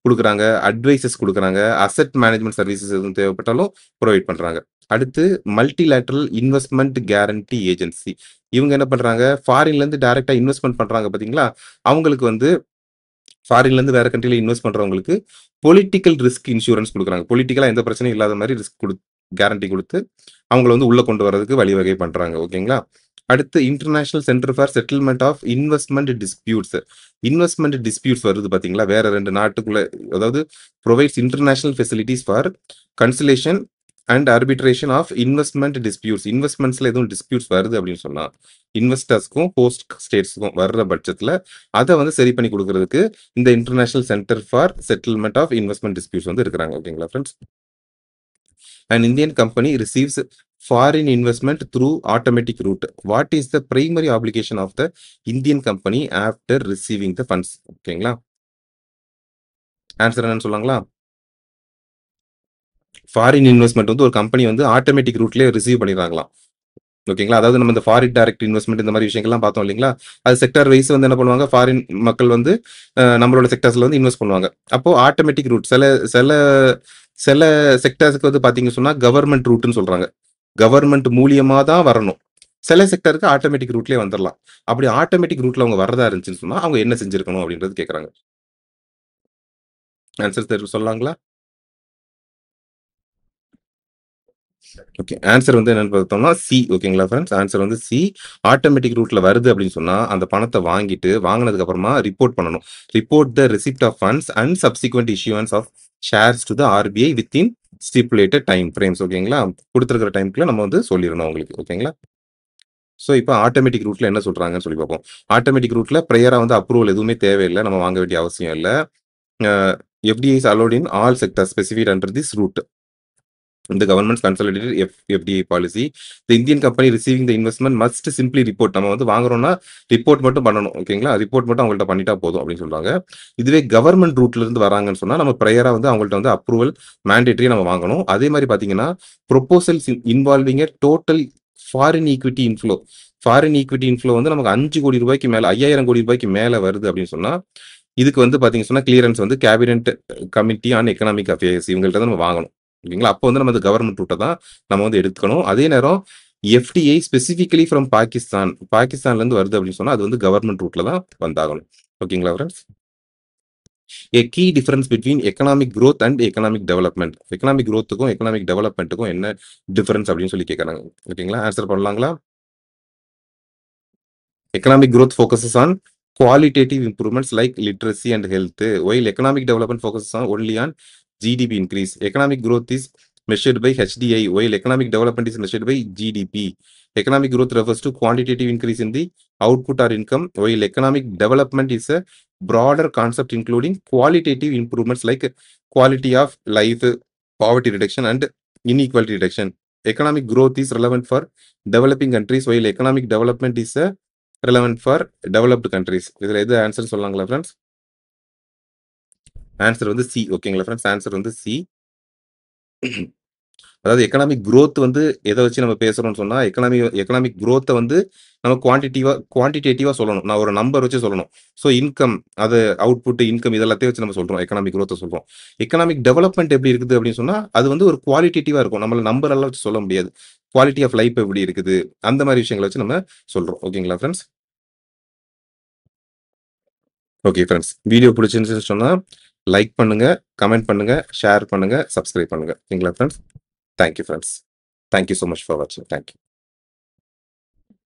கொடுக்குறாங்க, அட்வைசஸ் கொடுக்குறாங்க, அசெட் மேனேஜ்மெண்ட் சர்வீசஸ் எதுவும் தேவைப்பட்டாலும் ப்ரொவைட் பண்றாங்க. அடுத்து மல்டிலேட்டரல் இன்வெஸ்ட்மெண்ட் கேரண்டி ஏஜென்சி. இவங்க என்ன பண்றாங்க, ஃபாரின்ல இருந்து டைரக்டா இன்வெஸ்ட்மெண்ட் பண்றாங்க பாத்தீங்களா, அவங்களுக்கு வந்து ஃபாரின்ல இருந்து வேற கண்ட்ரில இன்வெஸ்ட் பண்றவங்களுக்கு பொலிட்டிக்கல் ரிஸ்க் இன்சூரன்ஸ் கொடுக்குறாங்க. பொலிட்டிக்கலா எந்த பிரச்சனையும் இல்லாத மாதிரி ரிஸ்க் கேரண்டி கொடுத்து அவங்கள வந்து உள்ள கொண்டு வரதுக்கு வழிவகை பண்றாங்க ஓகேங்களா. அடுத்து international centre for settlement of investment disputes. Investment disputes வருது பாத்தீங்களா, வேற 2 நாட்டுக்குள்ள, அதாவது provides international facilities for conciliation and arbitration of investment disputes. இன்வெஸ்ட்மெண்ட்ஸ்ல எதுவும் டிஸ்பியூட்ஸ் வருது அப்படின்னு சொன்னா இன்வெஸ்டர்ஸ்க்கும் ஹோஸ்ட் ஸ்டேட்ஸ்க்கும் வர்ற பட்சத்துல அதை வந்து சரி பண்ணி கொடுக்கறதுக்கு இந்த international centre for settlement of investment disputes வந்து இருக்கிறாங்க ஓகேங்களா friends. An Indian company receives foreign investment through automatic route. What is the primary obligation of the Indian company after receiving the funds? ஓகேங்களா. ஆன்சர் என்னன்னு சொல்லாங்களா. Foreign investment வந்து ஒரு company வந்து automatic ரூட்லேயே receive பண்ணிடுறாங்களாம் ஓகேங்களா. அதாவது நம்ம இந்த ஃபாரின் டைரக்ட் இன்வெஸ்ட்மெண்ட் இந்த மாதிரி விஷயங்கள்லாம் பார்த்தோம் இல்லைங்களா, அது செக்டர் வைஸ் வந்து என்ன பண்ணுவாங்க, ஃபாரின் மக்கள் வந்து நம்மளோட செக்டர்ஸ்ல வந்து இன்வெஸ்ட் பண்ணுவாங்க. அப்போ ஆட்டோமேட்டிக் ரூட் சில சில சில செக்டர்ஸ்க்கு வந்து பாத்தீங்க சொன்னா கவர்மெண்ட் ரூட்னு சொல்றாங்க, கவர்மெண்ட் மூலியமா தான் வரணும். சில செக்டருக்கு ஆட்டோமேட்டிக் ரூட்லயே வந்துடலாம். அப்படி ஆட்டோமேட்டிக் ரூட்ல அவங்க வரதா இருந்துச்சுன்னு சொன்னா அவங்க என்ன செஞ்சிருக்கணும் அப்படின்றது கேட்கறாங்க. ஆன்சர் தெரியும் சொல்லாங்களா. ஓகே. ஆன்சர் வந்து என்னன்னு பார்த்தோம்னா சி. ஓகேங்களா ஃபிரெண்ட்ஸ்? ஆன்சர் வந்து சி. ஆட்டோமேட்டிக் ரூட்ல வருது அப்படின்னு சொன்னா, அந்த பணத்த வாங்கிட்டு, வாங்குனதுக்கு அப்புறமா ரிப்போர்ட் பண்ணணும். Report the receipt of funds and subsequent issuance of shares to the RBI within stipulated time frames. ஓகேங்களா? குடுத்திருக்கிற டைம்க்குள்ள நம்ம வந்து சொல்லிறணும் அவங்களுக்கு. ஓகேங்களா? ஸோ, இப்ப ஆட்டோமேட்டிக் ரூட்ல என்ன சொல்றாங்கன்னு சொல்லி பார்ப்போம். ஆட்டோமேட்டிக் ரூட்ல பிரையரா வந்து அப்ரூவல் எதுவுமே தேவையில்ல. நம்ம வாங்க வேண்டிய அவசியம் இல்ல. A FDI is allowed in all sectors specified under this route. The government's consolidated FDI policy. The Indian company receiving the investment must simply report. நம்ம வந்து வாங்குறோம்னா ரிப்போர்ட் மட்டும் பண்ணணும். ஓகேங்களா? ரிப்போர்ட் மட்டும் அவங்கள்ட்ட பண்ணிட்டா போதும் அப்படின்னு சொல்றாங்க. இதுவே கவர்ன்மெண்ட் ரூட்ல இருந்து வராங்கன்னு சொன்னா, நம்ம பிரையரா வந்து அவங்கள்ட்ட வந்து அப்ரூவல் மேண்டேட்டரி நம்ம வாங்கணும். அதே மாரி பார்த்தீங்கன்னா, ப்ரொபோசல்ஸ் இன்வால்விங் எ total foreign equity inflow. Foreign equity inflow வந்து நமக்கு ₹5,00,00,000 மேல ₹5,000,00,000 மேல வருது அப்படின்னு சொன்னா, இதுக்கு வந்து பார்த்தீங்கன்னு சொன்னா, கிளியரன்ஸ் வந்து cabinet committee on economic affairs இவங்கள்ட்ட தான் நம்ம வாங்கணும். ஓகேங்களா? அப்போ வந்து நம்ம அந்த கவர்ன்மெண்ட் ரூட்ட தான் நம்ம வந்து எடுக்கணும். அதே நேரம் எஃப்டிஐ ஸ்பெசிஃபிக்கலி ஃப்ரம் பாகிஸ்தான். பாகிஸ்தான்லேருந்து வருது அப்படின்னு சொன்னா, அது வந்து கவர்ன்மெண்ட் ரூட்ல தான் வந்தாகணும். ஓகேங்களா friends? A key difference between economic growth and economic development. Economic குரோத்துக்கும், எக்கனாமிக் டெவலப்மெண்ட்டுக்கும் என்ன டிஃபரன்ஸ் அப்படின்னு சொல்லி கேட்கறாங்க. ஓகேங்களா? ஆன்சர் பண்ணலாங்களா? Economic growth focuses on qualitative improvements like literacy and health, while economic development focuses on only on GDP increase. Economic growth is measured by HDI, while economic development is measured by GDP. Economic growth refers to quantitative increase in the output or income, while economic development is a broader concept including qualitative improvements like quality of life, poverty reduction, and inequality reduction. Economic growth is relevant for developing countries, while economic development is a relevant for developed countries. இதுல எது answer சொல்லலாங்களா friends? Answer வந்து C. ஓகேங்களா friends? Answer வந்து C. அதாவது economic growth வந்து எத வச்சு நம்ம பேசுறோம்னு சொன்னா, எக்கனாமிக் குரோத்த வந்து நம்ம குவான்டிடேட்டிவா சொல்லணும். நான் ஒரு நம்பர் வச்சு சொல்லணும். ஸோ இன்கம், அது அவுட்புட், இன்கம் இது எல்லாத்தையும் வச்சு நம்ம சொல்றோம். எக்கனாமிக் குரோத்த சொல்றோம். எக்கனாமிக் டெவலப்மெண்ட் எப்படி இருக்குது அப்படின்னு சொன்னா, அது வந்து ஒரு குவாலிட்டேட்டிவா இருக்கும். நம்மள நம்பர் எல்லாம் வச்சு சொல்ல முடியாது. குவாலிட்டி ஆஃப் லைஃப் எப்படி இருக்குது? அந்த மாரி விஷயங்கள வச்சு நம்ம சொல்றோம். ஓகேங்களா ஃப்ரெண்ட்ஸ்? Okay friends. வீடியோ பிடிச்சிருந்துச்சுன்னு சொன்னா, லைக் பண்ணுங்க, கமெண்ட் பண்ணுங்க, ஷேர் பண்ணுங்க, சப்ஸ்கிரைப் பண்ணுங்க. ஓகேங்களா friends? Thank you friends. Thank you so much for வாட்சிங். Thank you.